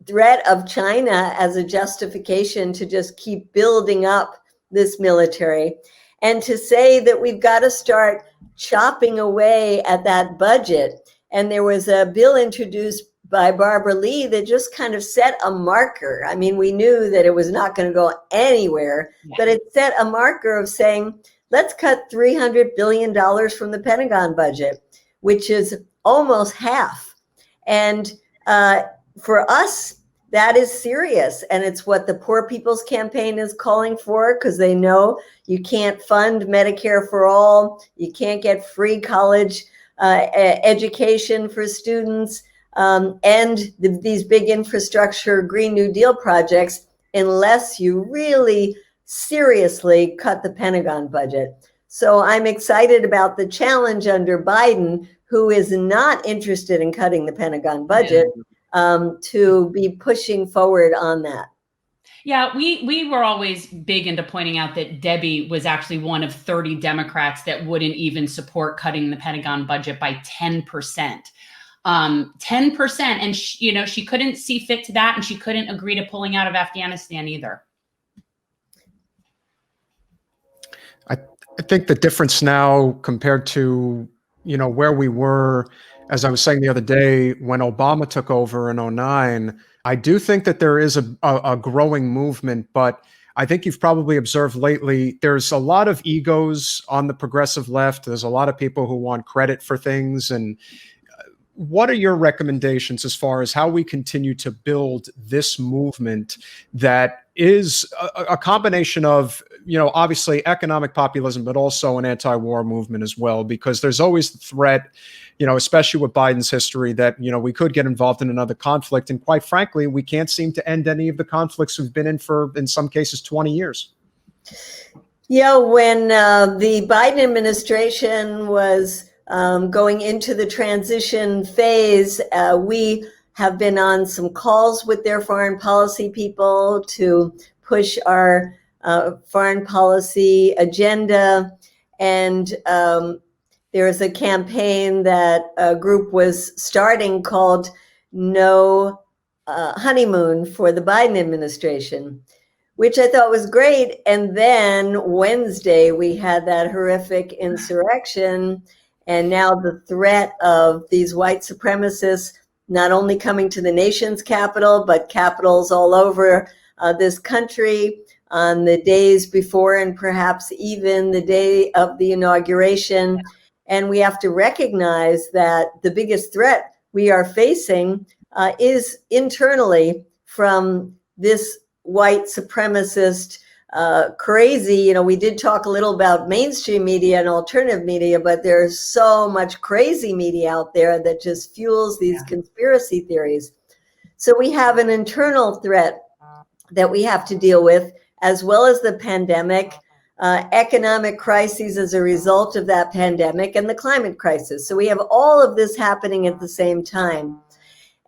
threat of China as a justification to just keep building up this military, and to say that we've got to start chopping away at that budget. And there was a bill introduced by Barbara Lee that just kind of set a marker. I mean, we knew that it was not going to go anywhere, but it set a marker of saying, let's cut $300 billion from the Pentagon budget, which is almost half. And for us, that is serious. And it's what the Poor People's Campaign is calling for, because they know you can't fund Medicare for all. You can't get free college education for students and these big infrastructure Green New Deal projects unless you really seriously cut the Pentagon budget. So I'm excited about the challenge under Biden, who is not interested in cutting the Pentagon budget, to be pushing forward on that. Yeah, we were always big into pointing out that Debbie was actually one of 30 Democrats that wouldn't even support cutting the Pentagon budget by 10%. 10%. And she couldn't see fit to that, and she couldn't agree to pulling out of Afghanistan either. I think the difference now compared to, where we were, as I was saying the other day, when Obama took over in 2009, I do think that there is a growing movement, but I think you've probably observed lately, there's a lot of egos on the progressive left. There's a lot of people who want credit for things. And what are your recommendations as far as how we continue to build this movement that is a combination of, obviously economic populism, but also an anti-war movement as well? Because there's always the threat, especially with Biden's history, that, we could get involved in another conflict. And quite frankly, we can't seem to end any of the conflicts we've been in for, in some cases, 20 years. Yeah, when the Biden administration was going into the transition phase, we have been on some calls with their foreign policy people to push our foreign policy agenda. And there is a campaign that a group was starting called No Honeymoon for the Biden administration, which I thought was great. And then Wednesday, we had that horrific insurrection. And now the threat of these white supremacists not only coming to the nation's capital, but capitals all over this country on the days before and perhaps even the day of the inauguration. And we have to recognize that the biggest threat we are facing is internally from this white supremacist crazy. We did talk a little about mainstream media and alternative media, but there's so much crazy media out there that just fuels these conspiracy theories. So we have an internal threat that we have to deal with, as well as the pandemic, economic crises as a result of that pandemic, and the climate crisis. So we have all of this happening at the same time.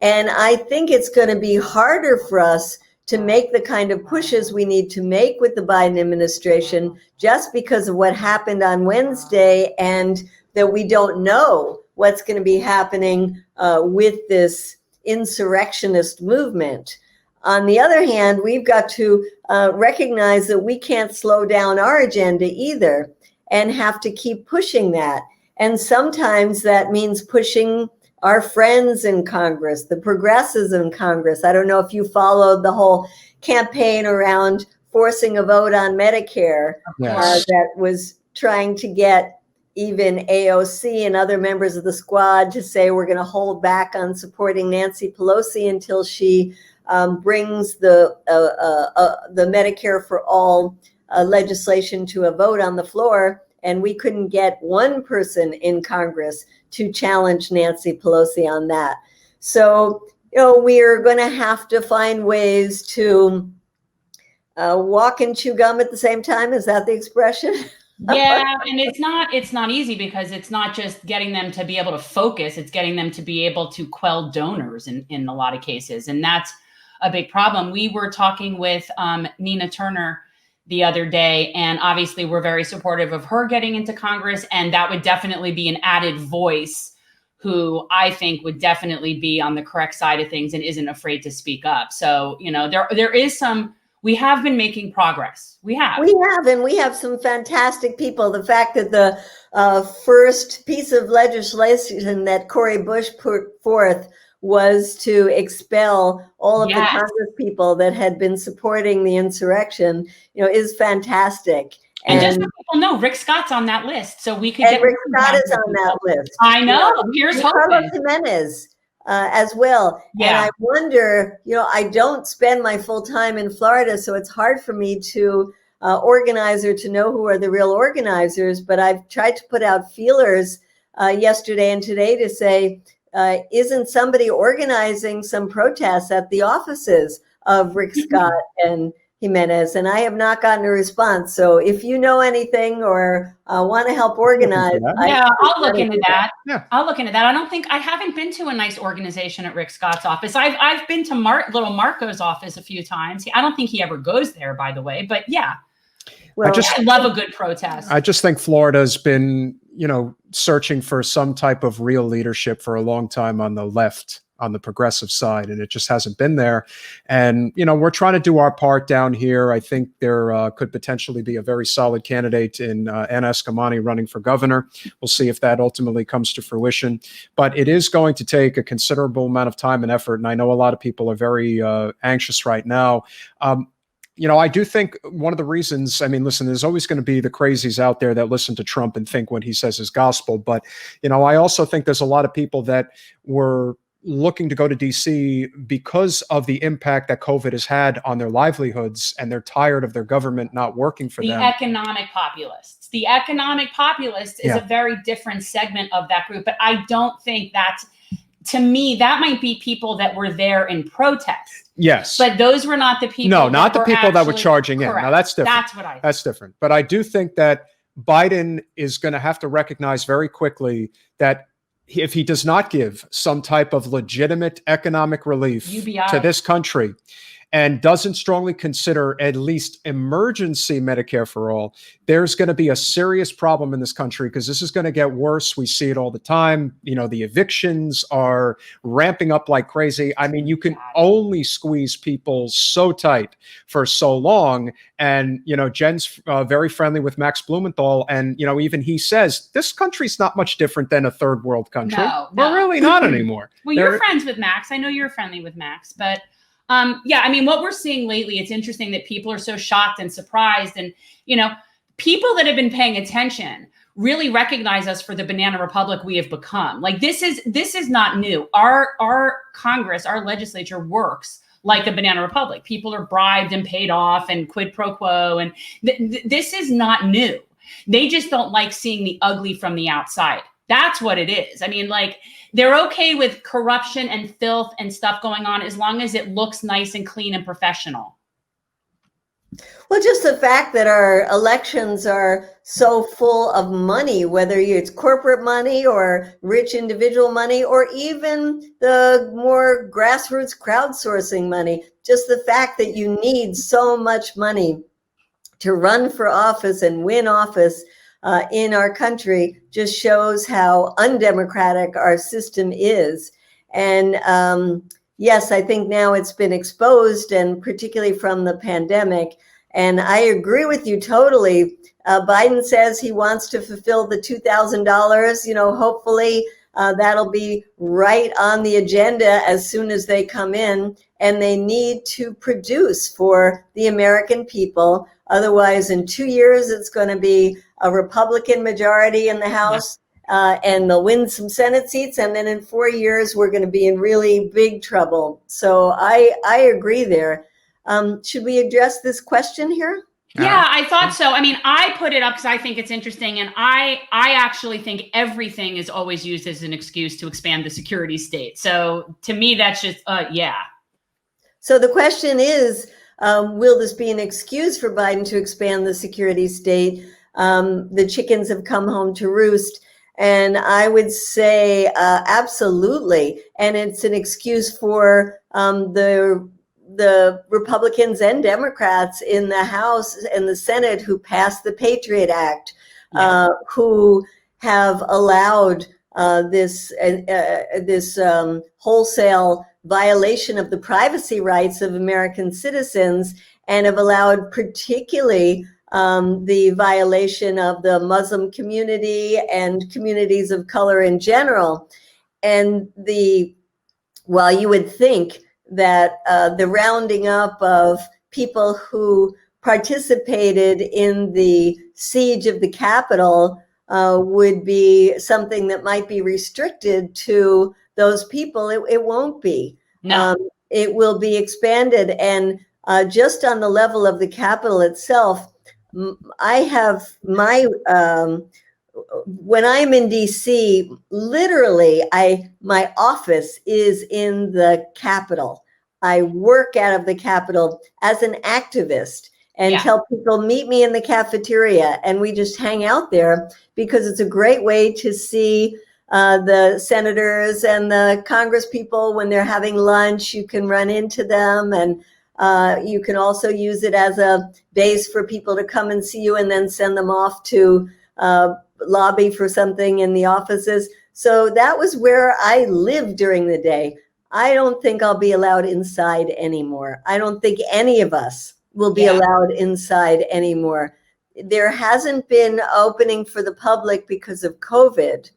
And I think it's going to be harder for us to make the kind of pushes we need to make with the Biden administration, just because of what happened on Wednesday, and that we don't know what's going to be happening with this insurrectionist movement. On the other hand, we've got to recognize that we can't slow down our agenda either, and have to keep pushing that. And sometimes that means pushing our friends in Congress, the progressives in Congress. I don't know if you followed the whole campaign around forcing a vote on Medicare. Yes. That was trying to get even AOC and other members of the squad to say we're going to hold back on supporting Nancy Pelosi until she brings the Medicare for all legislation to a vote on the floor. And we couldn't get one person in Congress to challenge Nancy Pelosi on that. So, we're going to have to find ways to walk and chew gum at the same time. Is that the expression? Yeah, and it's not easy, because it's not just getting them to be able to focus, it's getting them to be able to quell donors in a lot of cases. And that's a big problem. We were talking with Nina Turner the other day, and obviously we're very supportive of her getting into Congress, and that would definitely be an added voice who I think would definitely be on the correct side of things and isn't afraid to speak up. So, there is we have been making progress. We have, and we have some fantastic people. The fact that the first piece of legislation that Cori Bush put forth was to expel all of the Congress people that had been supporting the insurrection, is fantastic. And just so people know, Rick Scott's on that list, so we could and get Rick Scott is on that list. I know. Here's Carlos hoping. Jimenez as well. Yeah. And I wonder, I don't spend my full time in Florida, so it's hard for me to organize or to know who are the real organizers. But I've tried to put out feelers yesterday and today to say, isn't somebody organizing some protests at the offices of Rick Scott and Jimenez? And I have not gotten a response. So if you know anything or want to help organize, I'll look into that. Yeah. I'll look into that. I haven't been to a nice organization at Rick Scott's office. I've been to little Marco's office a few times. I don't think he ever goes there, by the way, but yeah. Well, I love a good protest. I just think Florida's been, searching for some type of real leadership for a long time on the left, on the progressive side, and it just hasn't been there. And, we're trying to do our part down here. I think there could potentially be a very solid candidate in Anna Eskamani running for governor. We'll see if that ultimately comes to fruition. But it is going to take a considerable amount of time and effort. And I know a lot of people are very anxious right now. I do think one of the reasons, listen, there's always going to be the crazies out there that listen to Trump and think what he says is gospel. But, I also think there's a lot of people that were looking to go to DC because of the impact that COVID has had on their livelihoods, and they're tired of their government not working for them. The economic populists. The economic populist is a very different segment of that group. But I don't think to me, that might be people that were there in protest. Yes. But those were not the people. No, not the people that were charging in. Now that's different. That's what I think. That's different. But I do think that Biden is going to have to recognize very quickly that if he does not give some type of legitimate economic relief to this country and doesn't strongly consider at least emergency Medicare for all, there's going to be a serious problem in this country, because this is going to get worse. We see it all the time. The evictions are ramping up like crazy. You can only squeeze people so tight for so long. And, Jen's very friendly with Max Blumenthal. And, even he says, this country's not much different than a third world country. No. We're really not anymore. Well, you're friends with Max. I know you're friendly with Max, but what we're seeing lately, it's interesting that people are so shocked and surprised. And, people that have been paying attention really recognize us for the banana republic we have become. Like, this is not new. Our Congress, our legislature works like a banana republic. People are bribed and paid off and quid pro quo. And this is not new. They just don't like seeing the ugly from the outside. That's what it is. They're okay with corruption and filth and stuff going on as long as it looks nice and clean and professional. Well, just the fact that our elections are so full of money, whether it's corporate money or rich individual money, or even the more grassroots crowdsourcing money, just the fact that you need so much money to run for office and win office in our country just shows how undemocratic our system is. And yes, I think now it's been exposed, and particularly from the pandemic. And I agree with you totally. Biden says he wants to fulfill the $2,000. Hopefully that'll be right on the agenda as soon as they come in. And they need to produce for the American people. Otherwise, in 2 years, it's going to be a Republican majority in the House, and they'll win some Senate seats. And then in 4 years, we're going to be in really big trouble. So I agree there. Should we address this question here? Yeah, I thought so. I put it up because I think it's interesting. And I actually think everything is always used as an excuse to expand the security state. So to me, that's just, yeah. So the question is, will this be an excuse for Biden to expand the security state? The chickens have come home to roost. And I would say absolutely. And it's an excuse for the Republicans and Democrats in the House and the Senate who passed the Patriot Act, who have allowed this wholesale violation of the privacy rights of American citizens, and have allowed particularly the violation of the Muslim community and communities of color in general. And while you would think that the rounding up of people who participated in the siege of the Capitol would be something that might be restricted to those people. It won't be. No. It will be expanded. And just on the level of the Capitol itself, I have my, when I'm in DC, literally, my office is in the Capitol. I work out of the Capitol as an activist and tell people, meet me in the cafeteria, and we just hang out there because it's a great way to see the senators and the Congress people when they're having lunch. You can run into them, and you can also use it as a base for people to come and see you and then send them off to lobby for something in the offices. So that was where I lived during the day. I don't think I'll be allowed inside anymore. I don't think any of us will be allowed inside anymore. There hasn't been opening for the public because of COVID,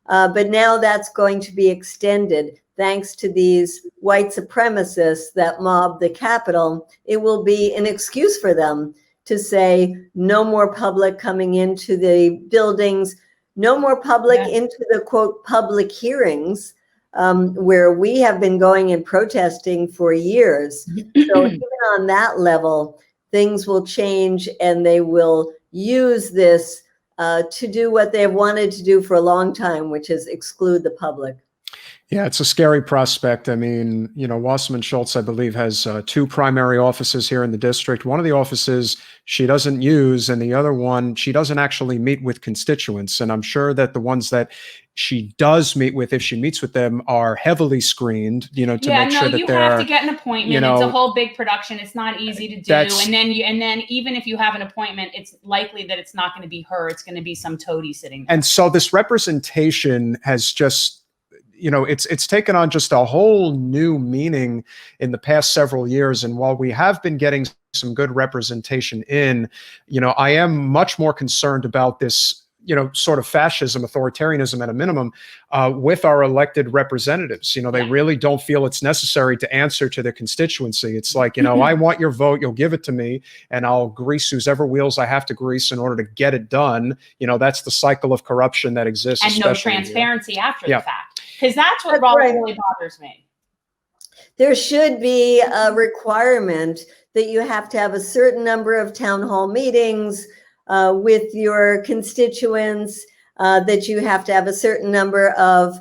but now that's going to be extended thanks to these white supremacists that mob the Capitol. It will be an excuse for them to say no more public coming into the buildings, no more public into the, quote, public hearings, where we have been going and protesting for years. So even on that level, things will change, and they will use this to do what they've wanted to do for a long time, which is exclude the public. Yeah, it's a scary prospect. I mean, Wasserman Schultz, I believe, has 2 primary offices here in the district. One of the offices she doesn't use, and the other one, she doesn't actually meet with constituents. And I'm sure that the ones that she does meet with, if she meets with them, are heavily screened, to make sure that you they're, have to get an appointment. It's a whole big production. It's not easy to do. And then even if you have an appointment, it's likely that it's not going to be her. It's going to be some toady sitting there. And so this representation has just, it's taken on just a whole new meaning in the past several years. And while we have been getting some good representation in, I am much more concerned about this, sort of fascism, authoritarianism at a minimum, with our elected representatives. They really don't feel it's necessary to answer to their constituency. It's like, I want your vote, you'll give it to me, and I'll grease whosever wheels I have to grease in order to get it done. That's the cycle of corruption that exists. And no transparency after the fact. Because that's what really bothers me. There should be a requirement that you have to have a certain number of town hall meetings with your constituents, that you have to have a certain number of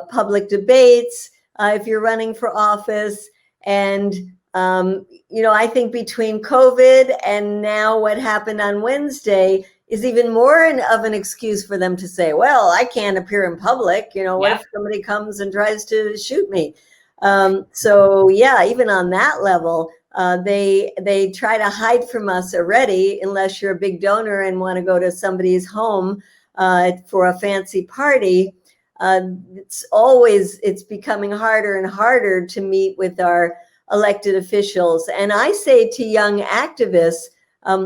public debates if you're running for office. And, I think between COVID and now what happened on Wednesday is even more of an excuse for them to say, well, I can't appear in public. What if somebody comes and tries to shoot me? So even on that level, they try to hide from us already, unless you're a big donor and want to go to somebody's home for a fancy party. It's becoming harder and harder to meet with our elected officials. And I say to young activists,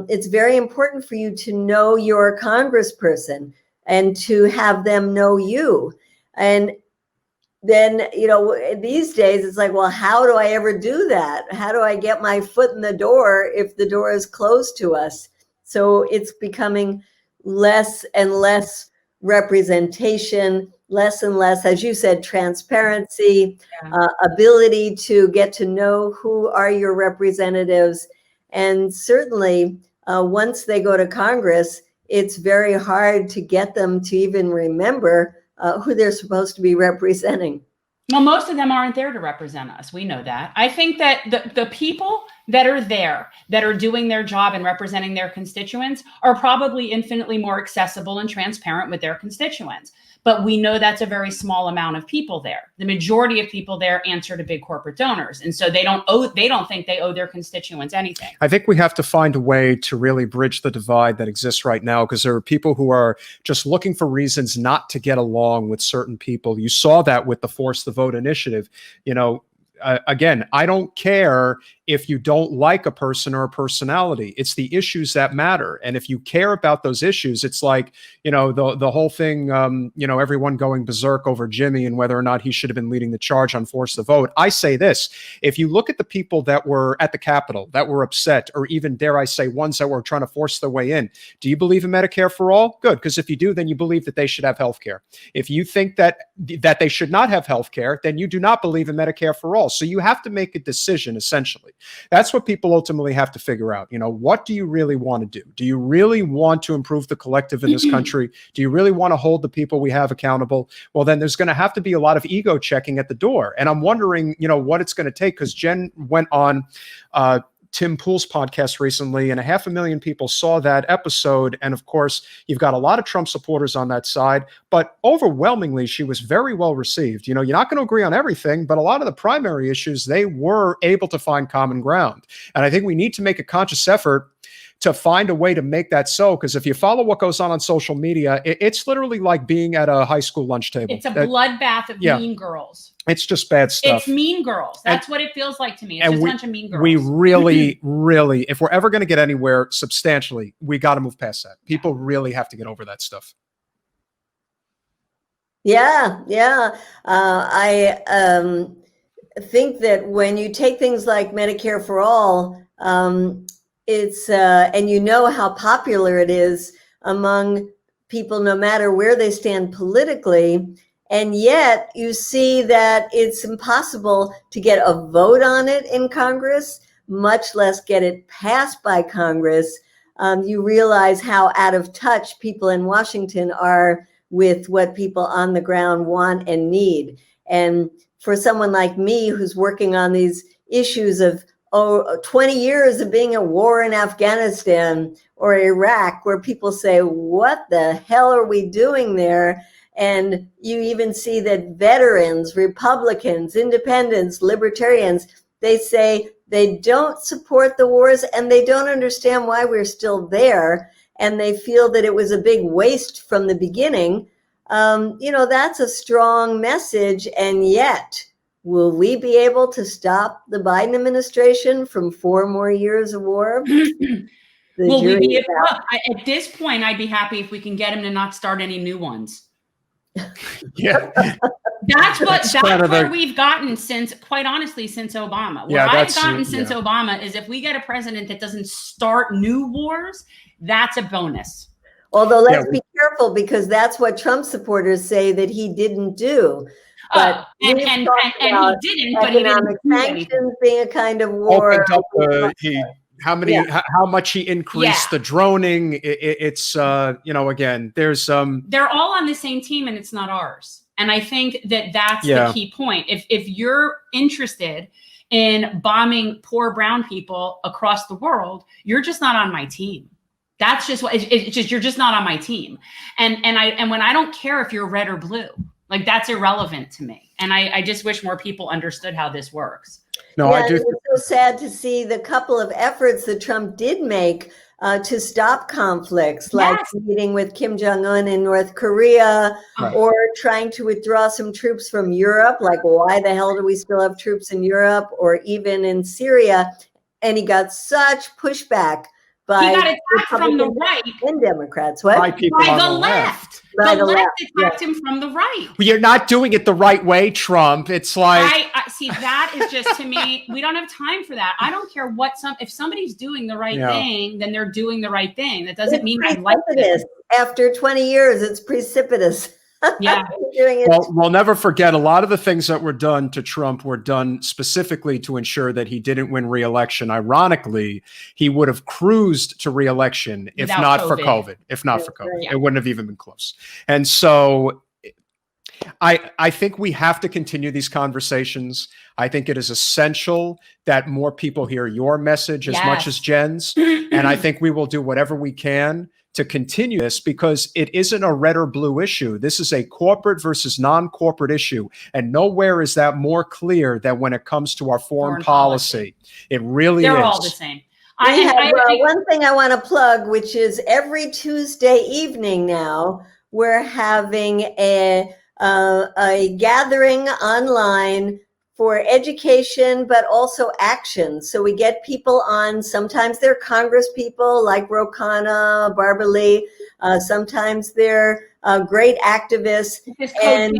it's very important for you to know your congressperson and to have them know you. And then, these days it's like, well, how do I ever do that? How do I get my foot in the door if the door is closed to us? So it's becoming less and less representation, less and less, as you said, transparency, ability to get to know who are your representatives. And certainly, once they go to Congress, it's very hard to get them to even remember who they're supposed to be representing. Well, most of them aren't there to represent us. We know that. I think that the people that are there, that are doing their job and representing their constituents, are probably infinitely more accessible and transparent with their constituents. But we know that's a very small amount of people there. The majority of people there answer to big corporate donors. And so they don't think they owe their constituents anything. I think we have to find a way to really bridge the divide that exists right now, because there are people who are just looking for reasons not to get along with certain people. You saw that with the Force the Vote initiative. Again, I don't care if you don't like a person or a personality. It's the issues that matter. And if you care about those issues, it's like, the whole thing, everyone going berserk over Jimmy and whether or not he should have been leading the charge on force the vote. I say this, if you look at the people that were at the Capitol, that were upset, or even, dare I say, ones that were trying to force their way in, do you believe in Medicare for all? Good, because if you do, then you believe that they should have health care. If you think that they should not have health care, then you do not believe in Medicare for all. So you have to make a decision, essentially. That's what people ultimately have to figure out. What do you really want to do? Do you really want to improve the collective in this country? Do you really want to hold the people we have accountable? Well, then there's going to have to be a lot of ego checking at the door. And I'm wondering, what it's going to take, because Jen went on Tim Pool's podcast recently, and 500,000 people saw that episode. And of course, you've got a lot of Trump supporters on that side, but overwhelmingly, she was very well received. You're not going to agree on everything, but a lot of the primary issues, they were able to find common ground. And I think we need to make a conscious effort to find a way to make that so, because if you follow what goes on social media, it's literally like being at a high school lunch table. It's a bloodbath of Mean Girls. It's just bad stuff. It's Mean Girls. That's what it feels like to me. It's just a bunch of Mean Girls. We really, really, if we're ever going to get anywhere substantially, we got to move past that. People really have to get over that stuff. Yeah. I think that when you take things like Medicare for all, it's and how popular it is among people, no matter where they stand politically. And yet you see that it's impossible to get a vote on it in Congress, much less get it passed by Congress. You realize how out of touch people in Washington are with what people on the ground want and need. And for someone like me, who's working on these issues of 20 years of being at war in Afghanistan or Iraq, where people say, what the hell are we doing there? And you even see that veterans, Republicans, independents, libertarians, they say they don't support the wars and they don't understand why we're still there. And they feel that it was a big waste from the beginning. That's a strong message. And yet, will we be able to stop the Biden administration from 4 more years of war? At this point, I'd be happy if we can get him to not start any new ones. Yeah. That's where we've gotten since Obama. Where I've gotten since Obama is if we get a president that doesn't start new wars, that's a bonus. Although let's be careful, because that's what Trump supporters say that he didn't do. But he didn't, but he didn't do sanctions being a kind of war. How much he increased the droning. It's again, there's they're all on the same team and it's not ours. And I think that's the key point. If you're interested in bombing poor brown people across the world, you're just not on my team. That's just what it's just, you're just not on my team. And when I don't care if you're red or blue, like that's irrelevant to me. And I just wish more people understood how this works. No, I do. It's so sad to see the couple of efforts that Trump did make to stop conflicts, like meeting with Kim Jong-un in North Korea, or trying to withdraw some troops from Europe. Like, why the hell do we still have troops in Europe, or even in Syria? And he got such pushback by he got attacked from the right and Democrats. What? By the left. The left attacked him from the right. Well, you're not doing it the right way, Trump. It's like I see, that is just, to me, we don't have time for that. I don't care if somebody's doing the right thing, then they're doing the right thing. That doesn't mean I like it. After 20 years, it's precipitous. Yeah. We'll never forget a lot of the things that were done to Trump were done specifically to ensure that he didn't win re-election. Ironically, he would have cruised to re-election if not for COVID. It wouldn't have even been close. And so I think we have to continue these conversations. I think it is essential that more people hear your message as much as Jen's. And I think we will do whatever we can to continue this, because it isn't a red or blue issue. This is a corporate versus non-corporate issue. And nowhere is that more clear than when it comes to our foreign policy. It really is. They're all the same. One thing I want to plug, which is every Tuesday evening now, we're having a gathering online for education, but also action. So we get people on, sometimes they're Congress people like Ro Khanna, Barbara Lee, sometimes they're great activists. It's CODEPINK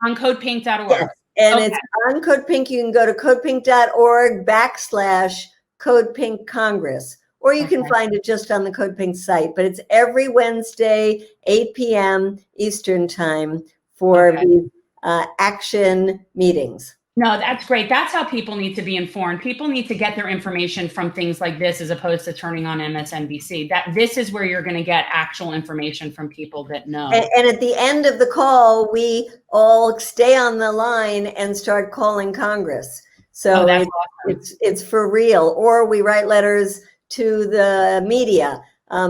on codepink.org. Yes, and Okay. it's on CODEPINK. You can go to codepink.org/CODEPINK Congress, or you can find it just on the CODEPINK site. But it's every Wednesday, 8 p.m. Eastern time for the action meetings. No, that's great. That's how people need to be informed. People need to get their information from things like this as opposed to turning on MSNBC. This is where you're going to get actual information from people that know. And at the end of the call, we all stay on the line and start calling Congress. So it's for real. Or we write letters to the media.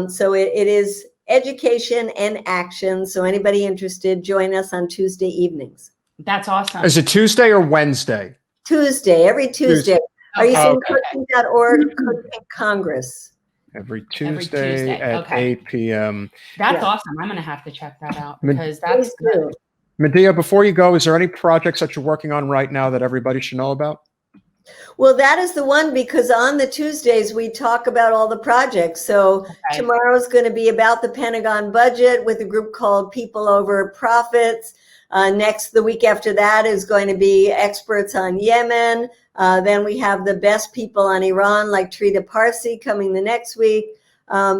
So it is education and action. So anybody interested, join us on Tuesday evenings. That's awesome. Is it Tuesday or Wednesday? Tuesday, every Tuesday. Are you saying CODEPINK.org, CODEPINK Congress? Every Tuesday at 8 p.m. That's awesome. I'm going to have to check that out because that's good. Medea, before you go, is there any projects that you're working on right now that everybody should know about? Well, that is the one, because on the Tuesdays, we talk about all the projects. So tomorrow's going to be about the Pentagon budget with a group called People Over Profits. The week after that is going to be experts on Yemen. Then we have the best people on Iran, like Trita Parsi, coming the next week.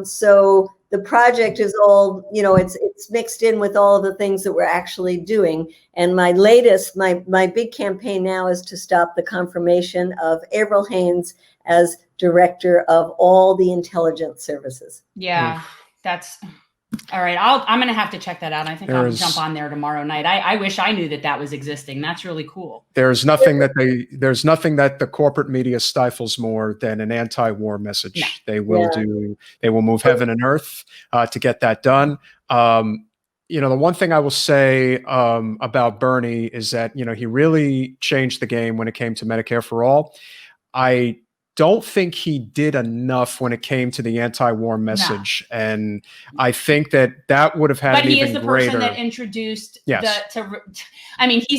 So the project is all, it's mixed in with all of the things that we're actually doing. And my latest, my big campaign now is to stop the confirmation of Avril Haines as director of all the intelligence services. Yeah, that's... All right, I'm going to have to check that out. I think I'll jump on there tomorrow night. I wish I knew that was existing. That's really cool. There's nothing that the corporate media stifles more than an anti-war message. No. They will move heaven and earth to get that done. The one thing I will say about Bernie is that, he really changed the game when it came to Medicare for all. I don't think he did enough when it came to the anti-war message. No. And I think that would have had an even greater... But he is the person that introduced he's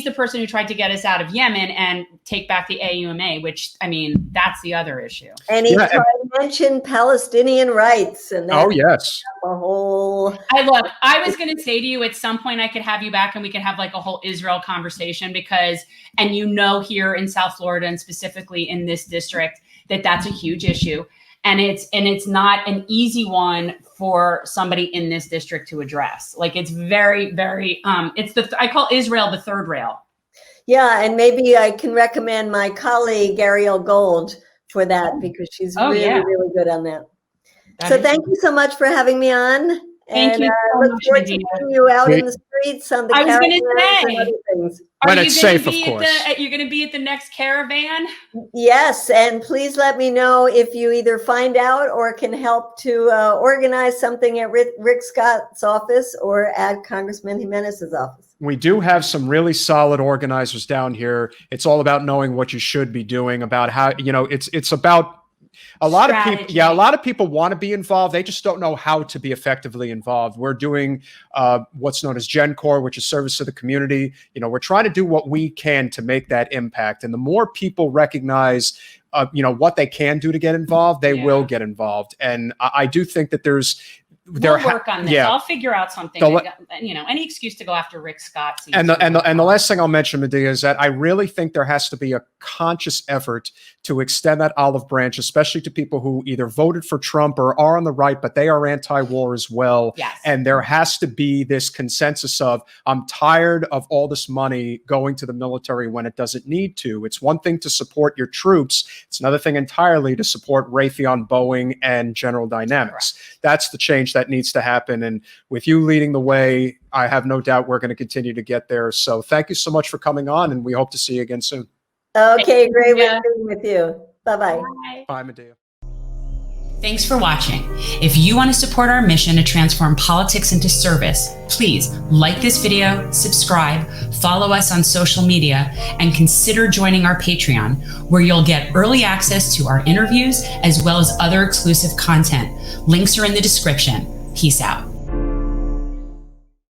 the person who tried to get us out of Yemen and take back the AUMA, which, that's the other issue. And he tried to mention Palestinian rights. And oh, yes. A whole... I was going to say to you, at some point I could have you back and we could have like a whole Israel conversation because, here in South Florida and specifically in this district, that's a huge issue. And it's not an easy one for somebody in this district to address. Like it's very, very, I call Israel the third rail. Yeah. And maybe I can recommend my colleague, Ariel Gold, for that because she's really good on that. So thank you so much for having me on. Thank you so look much, forward Medea. to seeing you out in the streets on the caravans and other things. When it's safe, of course. You're going to be at the next caravan? Yes, and please let me know if you either find out or can help to organize something at Rick Scott's office or at Congressman Jimenez's office. We do have some really solid organizers down here. It's all about knowing what you should be doing, about how, it's about a lot of people want to be involved. They just don't know how to be effectively involved. We're doing what's known as GenCore, which is service to the community. We're trying to do what we can to make that impact. And the more people recognize, what they can do to get involved, they will get involved. And I do think that we'll work on this. Yeah. I'll figure out something. Any excuse to go after Rick Scott. And the last thing I'll mention, Medea, is that I really think there has to be a conscious effort to extend that olive branch, especially to people who either voted for Trump or are on the right, but they are anti-war as well. Yes. And there has to be this consensus of, I'm tired of all this money going to the military when it doesn't need to. It's one thing to support your troops. It's another thing entirely to support Raytheon, Boeing, and General Dynamics. Correct. That's the change that needs to happen. And with you leading the way, I have no doubt we're going to continue to get there. So thank you so much for coming on, and we hope to see you again soon. Okay, great working with you. Bye-bye. Bye, Medea. Thanks for watching. If you want to support our mission to transform politics into service, please like this video, subscribe, follow us on social media, and consider joining our Patreon, where you'll get early access to our interviews as well as other exclusive content. Links are in the description. Peace out.